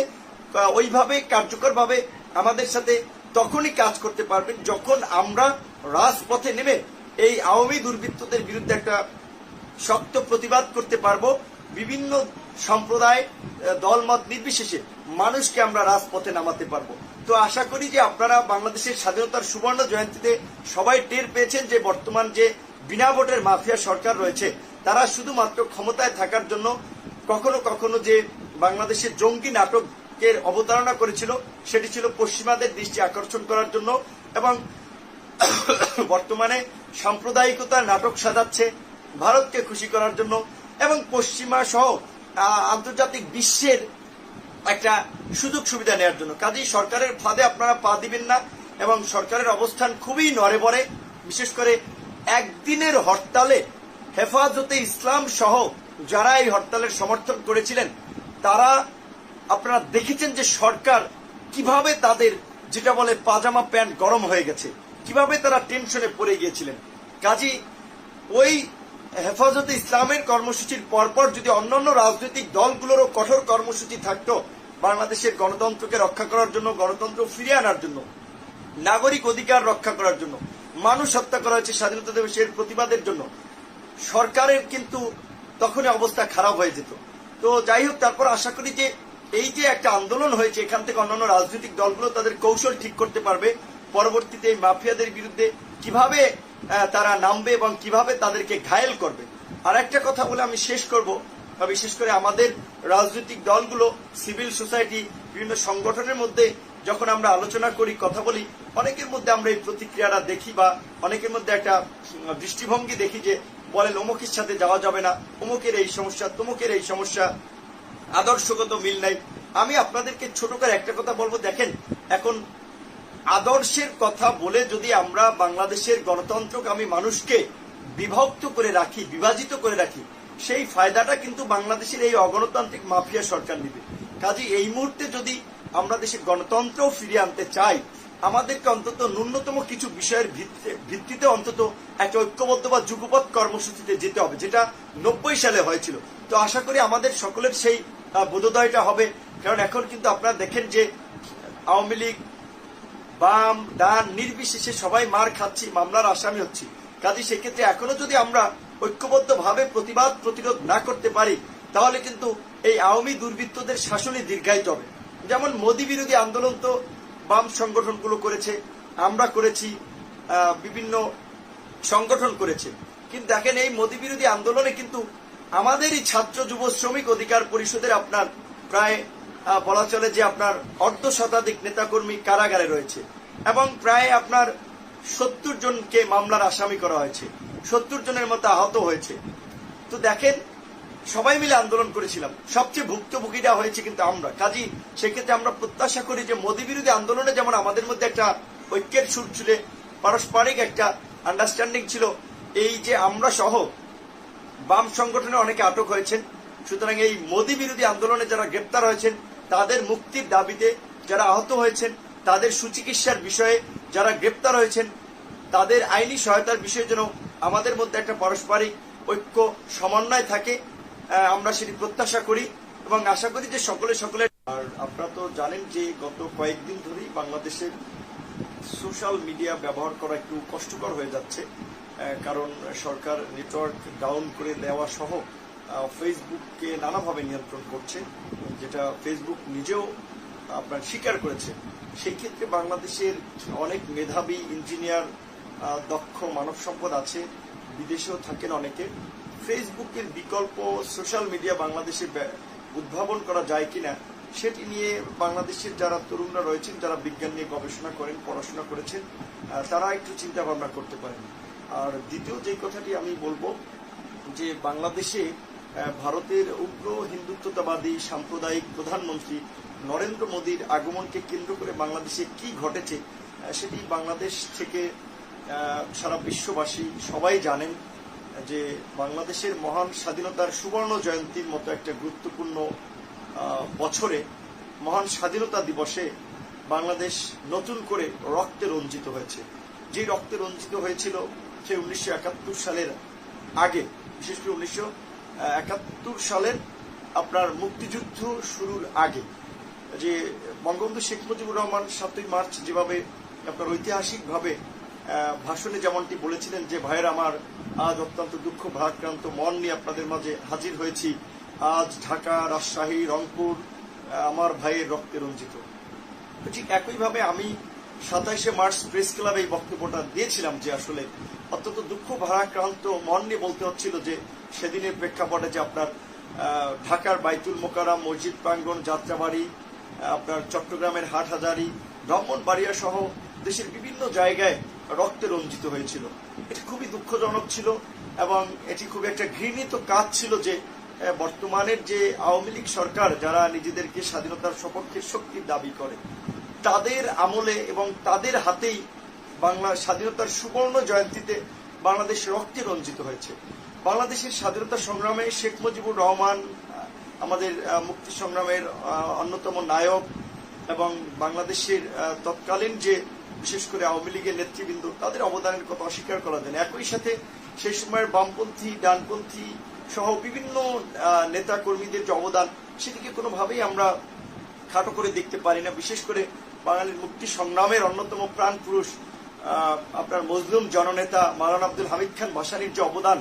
ওইভাবে কার্যকরভাবে আমাদের সাথে তখনই কাজ করতে পারবেন যখন আমরা রাজপথে নেমে এই আওয়ামী দুর্বৃত্তদের বিরুদ্ধে একটা শক্ত প্রতিবাদ করতে পারবো। বিভিন্ন সম্প্রদায় দলমত নির্বিশেষে মানুষকে আমরা রাজপথে নামাতে পারবো। তো আশা করি যে আপনারা বাংলাদেশের স্বাধীনতার সুবর্ণ জয়ন্তীতে সবাই টের পেয়েছেন যে বর্তমান যে বিনা ভোটের মাফিয়া সরকার রয়েছে তারা শুধুমাত্র ক্ষমতায় থাকার জন্য কখনো কখনো যে বাংলাদেশের জঙ্গি নাটকের অবতারণা করেছিল সেটি ছিল পশ্চিমাদের দৃষ্টি আকর্ষণ করার জন্য, এবং বর্তমানে সাম্প্রদায়িকতার নাটক সাজাচ্ছে ভারতকে খুশি করার জন্য এবং পশ্চিমা সহ আন্তর্জাতিক বিশ্বের একটা সুযোগ সুবিধা নেওয়ার জন্য। কাজেই সরকারের ফাঁদে আপনারা পা দিবেন না এবং সরকারের অবস্থান খুবই নড়েবড়ে। বিশেষ করে একদিনের হরতালে হেফাজতে ইসলাম সহ যারা এই হরতালের সমর্থন করেছিলেন তারা আপনারা দেখেছেন যে সরকার কিভাবে তাদের যেটা বলে পাজামা প্যান্ট গরম হয়ে গেছে, কিভাবে তারা টেনশনে পড়ে গিয়েছিলেন। কাজী ওই হেফাজতে ইসলামের কর্মসূচির পরপর যদি অন্যান্য রাজনৈতিক দলগুলোরও কঠোর কর্মসূচি থাকতো বাংলাদেশের গণতন্ত্রকে রক্ষা করার জন্য, গণতন্ত্র ফিরিয়ে আনার জন্য, নাগরিক অধিকার রক্ষা করার জন্য, মানুষ হত্যা করা হয়েছে স্বাধীনতা দিবসের প্রতিবাদের জন্য, সরকারের কিন্তু তখনই অবস্থা খারাপ হয়ে যেত। তো যাই হোক, তারপর আশা করি যে এই যে একটা আন্দোলন হয়েছে এখান থেকে অন্যান্য রাজনৈতিক দলগুলো তাদের কৌশল ঠিক করতে পারবে পরবর্তীতে এই মাফিয়াদের বিরুদ্ধে কিভাবে তারা নামবে এবং কিভাবে তাদেরকে ঘায়েল করবে। আর একটা কথা বলে আমি শেষ করব, বিশেষ করে আমাদের রাজনৈতিক দলগুলো, সিভিল সোসাইটি, বিভিন্ন সংগঠনের মধ্যে যখন আমরা আলোচনা করি, কথা বলি, অনেকের মধ্যে আমরা এই প্রতিক্রিয়াটা দেখি বা অনেকের মধ্যে একটা দৃষ্টিভঙ্গি দেখি যে বলেন অমুকের সাথে যাওয়া যাবে না, অমুকের এই সমস্যা, তমুকের এই সমস্যা, আদর্শগত মিল নাই। আমি আপনাদেরকে ছোট করে একটা কথা বলবো, দেখেন এখন আদর্শের কথা বলে যদি আমরা বাংলাদেশের গণতন্ত্রকামী মানুষকে বিভক্ত করে রাখি, বিভাজিত করে রাখি, সেই ফায়দাটা কিন্তু বাংলাদেশের এই অগণতান্ত্রিক মাফিয়া সরকার নেবে। কাজেই এই মুহূর্তে যদি আমরা দেশে গণতন্ত্র ফিরিয়ে আনতে চাই, আমাদেরকে অন্তত ন্যূনতম কিছু বিষয়ের ভিত্তিতে অন্তত একটা ঐক্যবদ্ধ বা যুগপৎ কর্মসূচিতে যেতে হবে, যেটা 90 সালে হয়েছিল। তো আশা করি আমাদের সকলের সেই বোধোদয়টা হবে। কারণ এখন কিন্তু আপনারা দেখেন যে আওয়ামী লীগ, বাম, ডান নির্বিশেষে সবাই মার খাচ্ছি, মামলার আসামি হচ্ছি। কাজে সেক্ষেত্রে এখনো যদি আমরা ঐক্যবদ্ধভাবে প্রতিবাদ প্রতিরোধ না করতে পারি তাহলে কিন্তু এই আওয়ামী দুর্বৃত্তদের শাসনই দীর্ঘায়িত হবে। যেমন মোদী বিরোধী আন্দোলন তো বাম সংগঠনগুলো করেছে, আমরা করেছি, বিভিন্ন সংগঠন করেছে, কিন্তু দেখেন এই মোদী বিরোধী আন্দোলনে কিন্তু আমাদেরই ছাত্র যুব শ্রমিক অধিকার পরিষদের আপনার প্রায় বলা চলে যে আপনার 1/2 শতাধিক নেতাকর্মী কারাগারে রয়েছে এবং প্রায় আপনার 70 জনকে মামলার আসামি করা হয়েছে, 70 জনের মতো আহত হয়েছে। তো দেখেন সবাই মিলে আন্দোলন করেছিলাম, সবচেয়ে ভুক্তভোগীরা হয়েছে কিন্তু আমরা। কাজী সেক্ষেত্রে আমরা প্রত্যাশা করি যে মোদী বিরোধী আন্দোলনে যেমন আমাদের মধ্যে একটা ঐক্যের সুর ছিল, পারস্পরিক একটা আন্ডারস্ট্যান্ডিং ছিল, এই যে আমরা সহ বাম সংগঠনে অনেকে আটক হয়েছেন, সুতরাং এই মোদী বিরোধী আন্দোলনে যারা গ্রেপ্তার হয়েছেন তাদের মুক্তির দাবিতে, যারা আহত হয়েছেন তাদের সুচিকিৎসার বিষয়ে, যারা গ্রেপ্তার হয়েছেন তাদের আইনি সহায়তার বিষয়ে যেন আমাদের মধ্যে একটা পারস্পরিক ঐক্য সমন্বয় থাকে, আমরা সেটি প্রত্যাশা করি এবং আশা করি যে সকলের। আর আপনারা তো জানেন যে গত কয়েকদিন ধরেই বাংলাদেশের সোশ্যাল মিডিয়া ব্যবহার করা একটু কষ্টকর হয়ে যাচ্ছে, কারণ সরকার নেটওয়ার্ক ডাউন করে দেওয়া সহ ফেসবুককে নানাভাবে নিয়ন্ত্রণ করছে, যেটা ফেসবুক নিজেও আপনার স্বীকার করেছে। সেই ক্ষেত্রে বাংলাদেশের অনেক মেধাবী ইঞ্জিনিয়ার, দক্ষ মানব সম্পদ আছে, বিদেশেও থাকেন অনেকে। ফেসবুকের বিকল্প সোশ্যাল মিডিয়া বাংলাদেশে উদ্ভাবন করা যায় কিনা সেটি নিয়ে বাংলাদেশের যারা তরুণরা রয়েছেন, যারা বিজ্ঞান নিয়ে গবেষণা করেন, পড়াশোনা করেছেন, তারা একটু চিন্তা ভাবনা করতে পারেন। আর দ্বিতীয় যে কথাটি আমি বলবো যে বাংলাদেশে ভারতের উগ্র হিন্দুত্ববাদী সাম্প্রদায়িক প্রধানমন্ত্রী নরেন্দ্র মোদীর আগমনকে কেন্দ্র করে বাংলাদেশে কি ঘটেছে সেটি বাংলাদেশ থেকে সারা বিশ্ববাসী সবাই জানেন যে বাংলাদেশের মহান স্বাধীনতার সুবর্ণ জয়ন্তীর মতো একটা গুরুত্বপূর্ণ বছরে, মহান স্বাধীনতা দিবসে বাংলাদেশ নতুন করে রক্তে রঞ্জিত হয়েছে। যে রক্তে রঞ্জিত হয়েছিল সে 1971 সালের আগে, বিশেষ করে 1971 সালের আপনার মুক্তিযুদ্ধ শুরুর আগে, যে বঙ্গবন্ধু শেখ মুজিবুর রহমান 7ই মার্চ যেভাবে আপনার ঐতিহাসিকভাবে ভাষণে যেমনটি বলেছিলেন যে ভাইয়ের আমার আজ অত্যন্ত দুঃখ ভারাক্রান্ত মন নিয়ে আপনাদের মাঝে হাজির হয়েছি, আজ ঢাকা, রাজশাহী, রংপুর আমার ভাইয়ের রক্তে রঞ্জিত। ঠিক একইভাবে আমি 27শে মার্চ প্রেস ক্লাবে এই বক্তব্যটা দিয়েছিলাম যে আসলে অত্যন্ত দুঃখ ভারাক্রান্ত মন নিয়ে বলতে হচ্ছিল যে সেদিনের প্রেক্ষাপটে যে আপনার ঢাকার বাইতুল মোকাররম, মসজিদ প্রাঙ্গণ, যাত্রাবাড়ি, আপনার চট্টগ্রামের হাটহাজারী, ব্রাহ্মণবাড়িয়া সহ দেশের বিভিন্ন জায়গায় রক্তে রঞ্জিত হয়েছিল। এটি খুবই দুঃখজনক ছিল এবং এটি খুব একটা ঘৃণিত কাজ ছিল যে বর্তমানের যে আওয়ামী লীগ সরকার, যারা নিজেদেরকে স্বাধীনতার সপক্ষের শক্তির দাবি করে, তাদের আমলে এবং তাদের হাতেই বাংলা স্বাধীনতার সুবর্ণ জয়ন্তীতে বাংলাদেশ রক্তে রঞ্জিত হয়েছে। বাংলাদেশের স্বাধীনতা সংগ্রামে শেখ মুজিবুর রহমান আমাদের মুক্তি সংগ্রামের অন্যতম নায়ক এবং বাংলাদেশের তৎকালীন যে বিশেষ করে আওয়ামী লীগের নেতৃবৃন্দ, তাদের অবদানের কথা অস্বীকার করা যায় না। একই সাথে সেই সময়ের বামপন্থী, ডানপন্থী সহ বিভিন্ন নেতা কর্মীদের যে অবদান, সেটিকে কোনোভাবেই আমরা খাটো করে দেখতে পারি না। বিশেষ করে বাঙালির মুক্তি সংগ্রামের অন্যতম প্রাণ পুরুষ আপনার মজলুম জননেতা মাওলানা আব্দুল হামিদ খান ভাসানীর যে অবদান,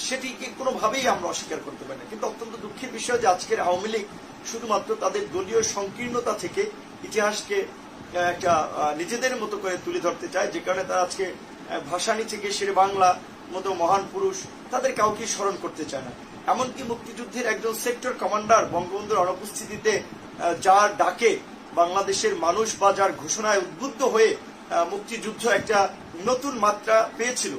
সেটিকে কোনোভাবেই আমরা অস্বীকার করতে পারি না। কিন্তু অত্যন্ত দুঃখের বিষয় যে আজকের আওয়ামী লীগ শুধুমাত্র তাদের দলীয় সংকীর্ণতা থেকে ইতিহাসকে একটা নিজেদের মতো করে তুলে ধরতে চায়, যে কারণে তারা আজকে ভাসানী থেকে শেরে বাংলা মতো মহান পুরুষ তাদের কাউকে স্মরণ করতে চায় না। এমনকি মুক্তিযুদ্ধের একজন সেক্টর কমান্ডার বঙ্গবন্ধুর অনুপস্থিতিতে যার ডাকে বাংলাদেশের মানুষ বা যার ঘোষণায় উদ্বুদ্ধ হয়ে মুক্তিযুদ্ধ একটা নতুন মাত্রা পেয়েছিল,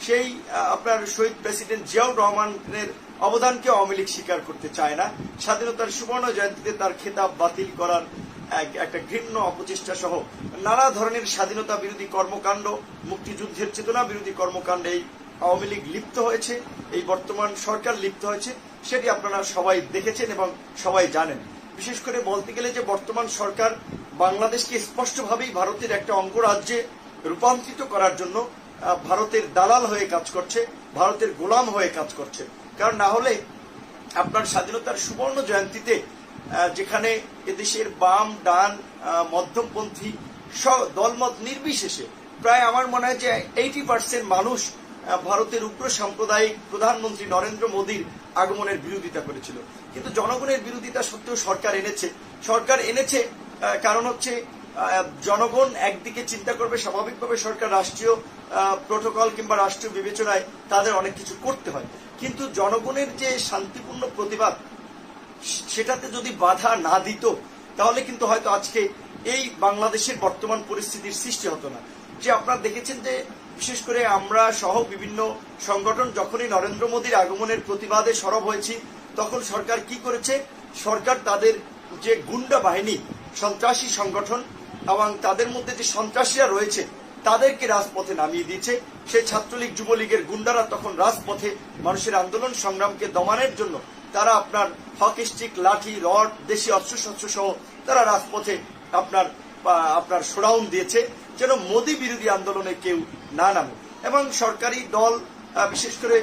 সেই আপনার শহীদ প্রেসিডেন্ট জিয়াউর রহমানের অবদানকে আওয়ামী লীগ স্বীকার করতে চায় না। স্বাধীনতার সুবর্ণ জয়ন্তীতে তার খেতাব বাতিল করার একটা ঘৃণ্য অপচেষ্টা সহ নানা ধরনের স্বাধীনতা বিরোধী কর্মকাণ্ড, মুক্তিযুদ্ধের চেতনা বিরোধী কর্মকাণ্ডে এই আওয়ামী লীগ লিপ্ত হয়েছে, এই বর্তমান সরকার লিপ্ত হয়েছে, সেটি আপনারা সবাই দেখেছেন এবং সবাই জানেন। বিশেষ করে বলতে গেলে যে বর্তমান সরকার বাংলাদেশকে স্পষ্টভাবেই ভারতের একটা অঙ্গরাজ্যে রূপান্তরিত করার জন্য ভারতের দালাল হয়ে কাজ করছে, ভারতের গোলাম হয়ে কাজ করছে। কারণ না হলে আপনার স্বাধীনতার সুবর্ণ জয়ন্তীতে যেখানে এদেশের বাম, ডান, মধ্যমপন্থী দলমত নির্বিশেষে প্রায় আমার মনে হয় যে 80% মানুষ ভারতের উগ্র সাম্প্রদায়িক প্রধানমন্ত্রী নরেন্দ্র মোদীর আগমনের বিরোধিতা করেছিল। কিন্তু জনগণের বিরোধিতা সত্ত্বেও সরকার এনেছে কারণ হচ্ছে জনগণ একদিকে চিন্তা করবে, স্বাভাবিকভাবে সরকার রাষ্ট্রীয় প্রোটোকল কিংবা রাষ্ট্রীয় বিবেচনায় তাদের অনেক কিছু করতে হয়, কিন্তু জনগণের যে শান্তিপূর্ণ প্রতিবাদ, সেটাতে যদি বাধা না দিত তাহলে কিন্তু হয়তো আজকে এই বাংলাদেশের বর্তমান পরিস্থিতির সৃষ্টি হতো না। যে আপনারা দেখেছেন যে বিশেষ করে আমরা সহ বিভিন্ন সংগঠন যখনই নরেন্দ্র মোদীর আগমনের প্রতিবাদে সরব হয়েছি, তখন সরকার কি করেছে? সরকার তাদের যে গুন্ডা বাহিনী, সন্ত্রাসী সংগঠন এবং তাদের মধ্যে যে সন্ত্রাসীরা রয়েছে তাদেরকে রাজপথে নামিয়ে দিয়েছে। সেই ছাত্রলীগ, যুবলীগের গুন্ডারা তখন রাজপথে মানুষের আন্দোলন সংগ্রামকে দমানোর জন্য তারা আপনার হকি স্টিক, লাঠি, রড, দেশীয় অস্ত্রশস্ত্র সহ তারা রাজপথে আপনার শোডাউন দিয়েছে যেন মোদী বিরোধী আন্দোলনে কেউ না নামে। এবং সরকারি দল বিশেষ করে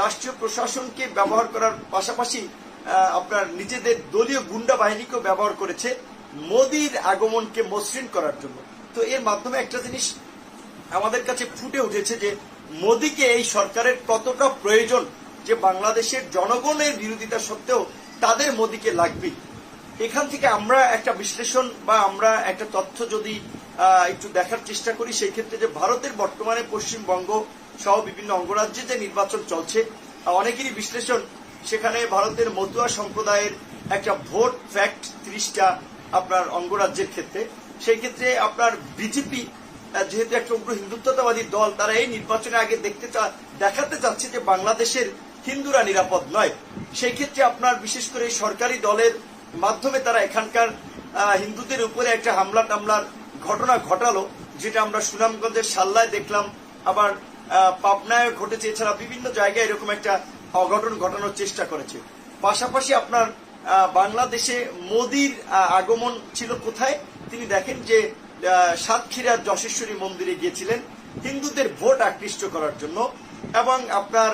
রাষ্ট্রীয় প্রশাসনকে ব্যবহার করার পাশাপাশি আপনার নিজেদের দলীয় গুন্ডা বাহিনীকেও ব্যবহার করেছে মোদীর আগমনকে মসৃণ করার জন্য। তো এর মাধ্যমে একটা জিনিস আমাদের কাছে ফুটে উঠেছে যে মোদীকে এই সরকারের কতটা প্রয়োজন, যে বাংলাদেশের জনগণের বিরোধিতা সত্ত্বেও তাদের মোদীকে লাগবে। এখান থেকে আমরা একটা বিশ্লেষণ বা আমরা একটা তথ্য যদি একটু দেখার চেষ্টা করি, সেই ক্ষেত্রে যে ভারতের বর্তমানে পশ্চিমবঙ্গ সহ বিভিন্ন অঙ্গরাজ্যে যে নির্বাচন চলছে, অনেকেরই বিশ্লেষণ সেখানে ভারতের মতুয়া সম্প্রদায়ের একটা ভোট ফ্যাক্ট 30টা আপনার অঙ্গরাজ্যের ক্ষেত্রে, সেই ক্ষেত্রে আপনার বিজেপি যেহেতু একটা উগ্র হিন্দুত্ববাদী দল, তারা এই নির্বাচনে আগে দেখাতে চাচ্ছে যে বাংলাদেশের হিন্দুরা নিরাপদ নয়। সেই ক্ষেত্রে আপনার বিশেষ করে সরকারি দলের মাধ্যমে তারা এখানকার হিন্দুদের উপরে একটা হামলা টামলার ঘটনা ঘটালো, যেটা আমরা সুনামগঞ্জের সাল্লায় দেখলাম, আবার পাবনায় ঘটেছে। এছাড়া বিভিন্ন জায়গায় এরকম একটা অঘটন ঘটানোর চেষ্টা করেছে। পাশাপাশি আপনার বাংলাদেশে মোদির আগমন ছিল কোথায়? তিনি দেখেন যে সাতক্ষীরার যশেশ্বরী মন্দিরে গিয়েছিলেন হিন্দুদের ভোট আকৃষ্ট করার জন্য, এবং আপনার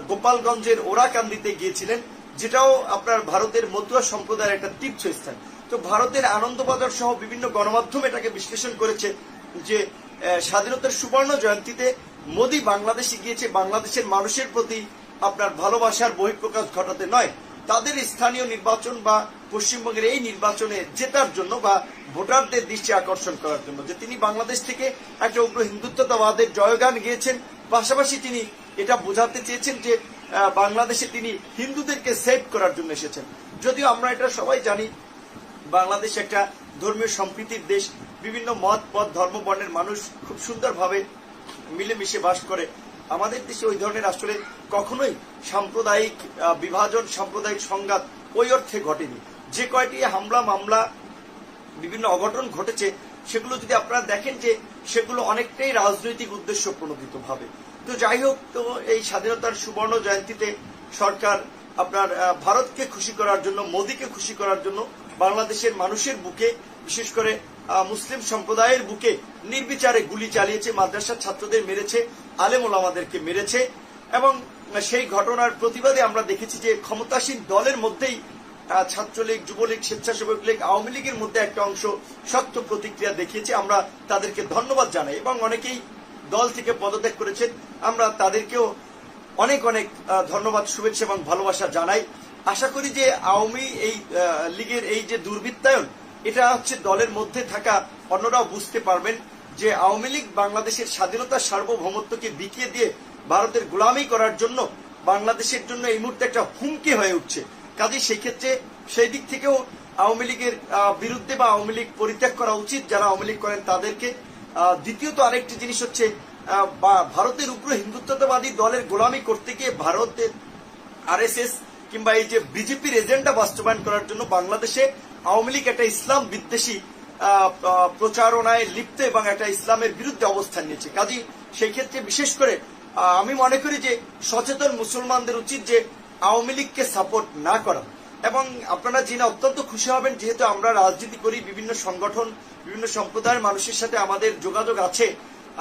গোপালগঞ্জের ওরাকান্দিতে গিয়েছিলেন, যেটাও আপনার ভারতের মতুয়া সম্প্রদায়ের একটা তীর্থস্থান। তো ভারতের আনন্দবাজার সহ বিভিন্ন গণমাধ্যম এটাকে বিশ্লেষণ করেছে যে স্বাধীনতার সুবর্ণ জয়ন্তীতে মোদি বাংলাদেশে গিয়েছে বাংলাদেশের মানুষের প্রতি আপনার ভালোবাসার বহিঃপ্রকাশ ঘটাতে নয়, তাদের স্থানীয় নির্বাচন বা পশ্চিমবঙ্গের এই নির্বাচনে জেতার জন্য বা ভোটারদের দৃষ্টি আকর্ষণ করার জন্য, যে তিনি বাংলাদেশ থেকে একটা উগ্র হিন্দুত্ববাদের জয়গান গিয়েছেন। পাশাপাশি তিনি এটা বোঝাতে চেয়েছেন যে বাংলাদেশে তিনি হিন্দুদেরকে সেভ করার জন্য এসেছেন। যদিও আমরা এটা সবাই জানি বাংলাদেশ একটা ধর্মীয় সম্প্রীতির দেশ, বিভিন্ন মত পথ ধর্ম বর্ণের মানুষ খুব সুন্দরভাবে মিলেমিশে বাস করে। আমাদের দেশে ওই ধরনের আসলে কখনোই সাম্প্রদায়িক বিভাজন, সাম্প্রদায়িক সংঘাত ওই অর্থে ঘটেনি। যে কয়টি হামলা মামলা বিভিন্ন অঘটন ঘটেছে সেগুলো যদি আপনারা দেখেন যে সেগুলো অনেকটাই রাজনৈতিক উদ্দেশ্য প্রণোদিত ভাবে। তো যাই হোক, তো এই স্বাধীনতার সুবর্ণ জয়ন্তীতে সরকার আপনার ভারতকে খুশি করার জন্য, মোদীকে খুশি করার জন্য বাংলাদেশের মানুষের বুকে, বিশেষ করে মুসলিম সম্প্রদায়ের বুকে নির্বিচারে গুলি চালিয়েছে, মাদ্রাসার ছাত্রদের মেরেছে, আলেম ওলামাদেরকে মেরেছে। এবং সেই ঘটনার প্রতিবাদে আমরা দেখেছি যে ক্ষমতাসীন দলের মধ্যেই ছাত্রলীগ, যুবলীগ, স্বেচ্ছাসেবক লীগ, আওয়ামী লীগের মধ্যে একটা অংশ শক্ত প্রতিক্রিয়া দেখিয়েছে। আমরা তাদেরকে ধন্যবাদ জানাই এবং অনেকেই দল থেকে পদত্যাগ করেছেন, আমরা তাদেরকেও অনেক অনেক ধন্যবাদ, শুভেচ্ছা এবং ভালোবাসা জানাই। আশা করি যে আওয়ামী এই লীগের এই যে দুর্বৃত্তায়ন, এটা হচ্ছে দলের মধ্যে থাকা অন্যরাও বুঝতে পারবেন যে আওয়ামী লীগ বাংলাদেশের স্বাধীনতা সার্বভৌমত্বকে বিকিয়ে দিয়ে ভারতের গোলামি করার জন্য বাংলাদেশের জন্য এই মুহূর্তে একটা হুমকি হয়ে উঠছে। কাজে সেই ক্ষেত্রে সেই দিক থেকেও আওয়ামী লীগের বিরুদ্ধে বা আওয়ামী লীগ পরিত্যাগ করা উচিত যারা আওয়ামী লীগ করেন তাদেরকে। দ্বিতীয়ত আরেকটি জিনিস হচ্ছে ভারতের উগ্র হিন্দুত্ববাদী দলের গোলামি করতে গিয়ে ভারতের আরএসএস কিংবা এই যে বিজেপির এজেন্ডা বাস্তবায়ন করার জন্য বাংলাদেশে আওয়ামী লীগ একটা ইসলাম বিদ্বেষী প্রচারণায় লিপ্ত এবং একটা ইসলামের বিরুদ্ধে অবস্থান নিয়েছে। কাজী সেই ক্ষেত্রে বিশেষ করে আমি মনে করি যে সচেতন মুসলমানদের উচিত যে আওয়ামী লীগকে সাপোর্ট না করা। এবং আপনারা জেনে অত্যন্ত খুশি হবেন, যেহেতু আমরা রাজনীতি করি, বিভিন্ন সংগঠন, বিভিন্ন সম্প্রদায়ের মানুষের সাথে আমাদের যোগাযোগ আছে।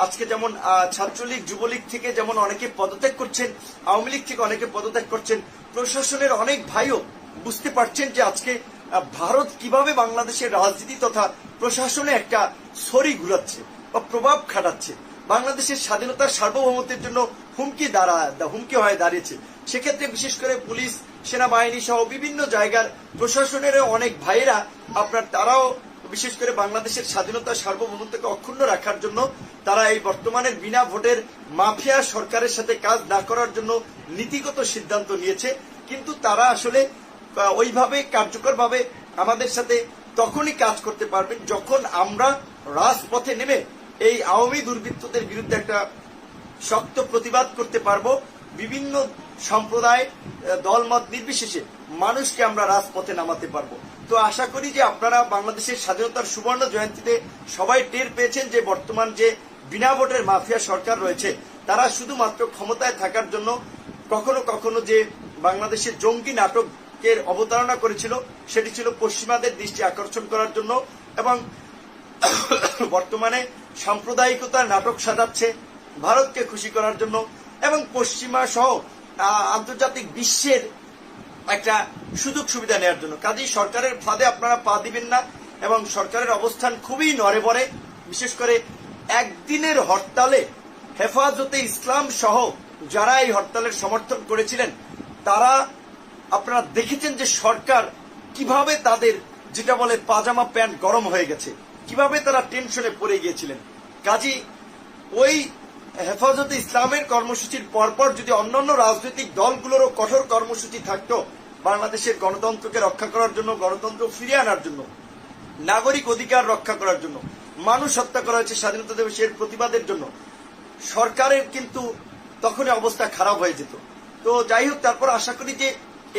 আজকে যেমন ছাত্রলীগ, যুবলীগ থেকে যেমন অনেকে পদত্যাগ করছেন, আওয়ামী লীগ থেকে অনেকে পদত্যাগ করছেন, প্রশাসনের অনেক ভাইও বুঝতে পারছেন যে আজকে ভারত কিভাবে বাংলাদেশের রাজনীতি তথা প্রশাসনে একটা ছড়ি ঘুরাচ্ছে বা প্রভাব খাটাচ্ছে, বাংলাদেশের স্বাধীনতার সার্বভৌমত্বের জন্য হুমকি হয়ে দাঁড়িয়েছে। সেক্ষেত্রে বিশেষ করে পুলিশ, সেনাবাহিনী সহ বিভিন্ন জায়গার প্রশাসনের অনেক ভাইয়েরা আপনার তারাও বিশেষ করে বাংলাদেশের স্বাধীনতার সার্বভৌমত্বকে অক্ষুণ্ণ রাখার জন্য তারা এই বর্তমানের বিনা ভোটের মাফিয়া সরকারের সাথে কাজ না করার জন্য নীতিগত সিদ্ধান্ত নিয়েছে। কিন্তু তারা আসলে ওইভাবে কার্যকরভাবে আমাদের সাথে তখনই কাজ করতে পারবেন যখন আমরা রাজপথে নেমে এই আওয়ামী দুর্বৃত্তদের বিরুদ্ধে একটা শক্ত প্রতিবাদ করতে পারবো। বিভিন্ন সম্প্রদায়, দলমত নির্বিশেষে মানুষকে আমরা রাজপথে নামাতে পারবো। তো আশা করি যে আপনারা বাংলাদেশের স্বাধীনতার সুবর্ণ জয়ন্তীতে সবাই টের পেয়েছেন যে বর্তমান যে বিনা ভোটের মাফিয়া সরকার রয়েছে তারা শুধুমাত্র ক্ষমতায় থাকার জন্য কখনো কখনো যে বাংলাদেশের জঙ্গি নাটকের অবতারণা করেছিল সেটি ছিল পশ্চিমাদের দৃষ্টি আকর্ষণ করার জন্য, এবং বর্তমানে সাম্প্রদায়িকতার নাটক সাজাচ্ছে ভারতকে খুশি করার জন্য এবং পশ্চিমা সহ আন্তর্জাতিক বিশ্বের একটা সুযোগ সুবিধা নেওয়ার জন্য। কাজেই সরকারের ফাঁদে আপনারা পা দিবেন না এবং সরকারের অবস্থান খুবই নড়ে বড়ে। বিশেষ করে একদিনের হরতালে হেফাজতে ইসলাম সহ যারা এই হরতালের সমর্থন করেছিলেন তারা আপনারা দেখেছেন যে সরকার কিভাবে তাদের যেটা বলে পাজামা প্যান্ট গরম হয়ে গেছে, কিভাবে তারা টেনশনে পড়ে গিয়েছিলেন। কাজেই ওই হেফাজতে ইসলামের কর্মসূচির পরপর যদি অন্যান্য রাজনৈতিক দলগুলোরও কঠোর কর্মসূচি থাকতো বাংলাদেশের গণতন্ত্রকে রক্ষা করার জন্য, গণতন্ত্র ফিরিয়ে আনার জন্য, নাগরিক অধিকার রক্ষা করার জন্য, মানুষ হত্যা করা হয়েছে স্বাধীনতা দিবসের প্রতিবাদের জন্য, সরকারের কিন্তু তখনই অবস্থা খারাপ হয়ে যেত। তো যাই হোক, তারপর আশা করি যে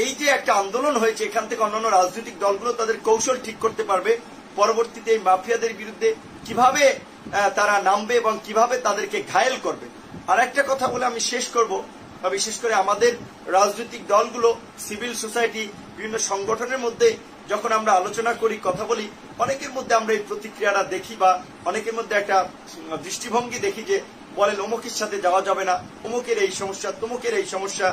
এই যে একটা আন্দোলন হয়েছে এখান থেকে অন্যান্য রাজনৈতিক দলগুলো তাদের কৌশল ঠিক করতে পারবে, পরবর্তীতে এই মাফিয়াদের বিরুদ্ধে কিভাবে তারা নামবে এবং কিভাবে তাদেরকে ঘায়েল করবে। আর একটা কথা বলে আমি শেষ করব, বিশেষ করে আমাদের রাজনৈতিক দলগুলো, সিভিল সোসাইটি, বিভিন্ন সংগঠনের মধ্যে যখন আমরা আলোচনা করি, কথা বলি, অনেকের মধ্যে আমরা এই প্রতিক্রিয়াটা দেখি বা অনেকের মধ্যে একটা দৃষ্টিভঙ্গি দেখি যে বলেন অমুকের সাথে যাওয়া যাবে না, অমুকের এই সমস্যা, তমুকের এই সমস্যা,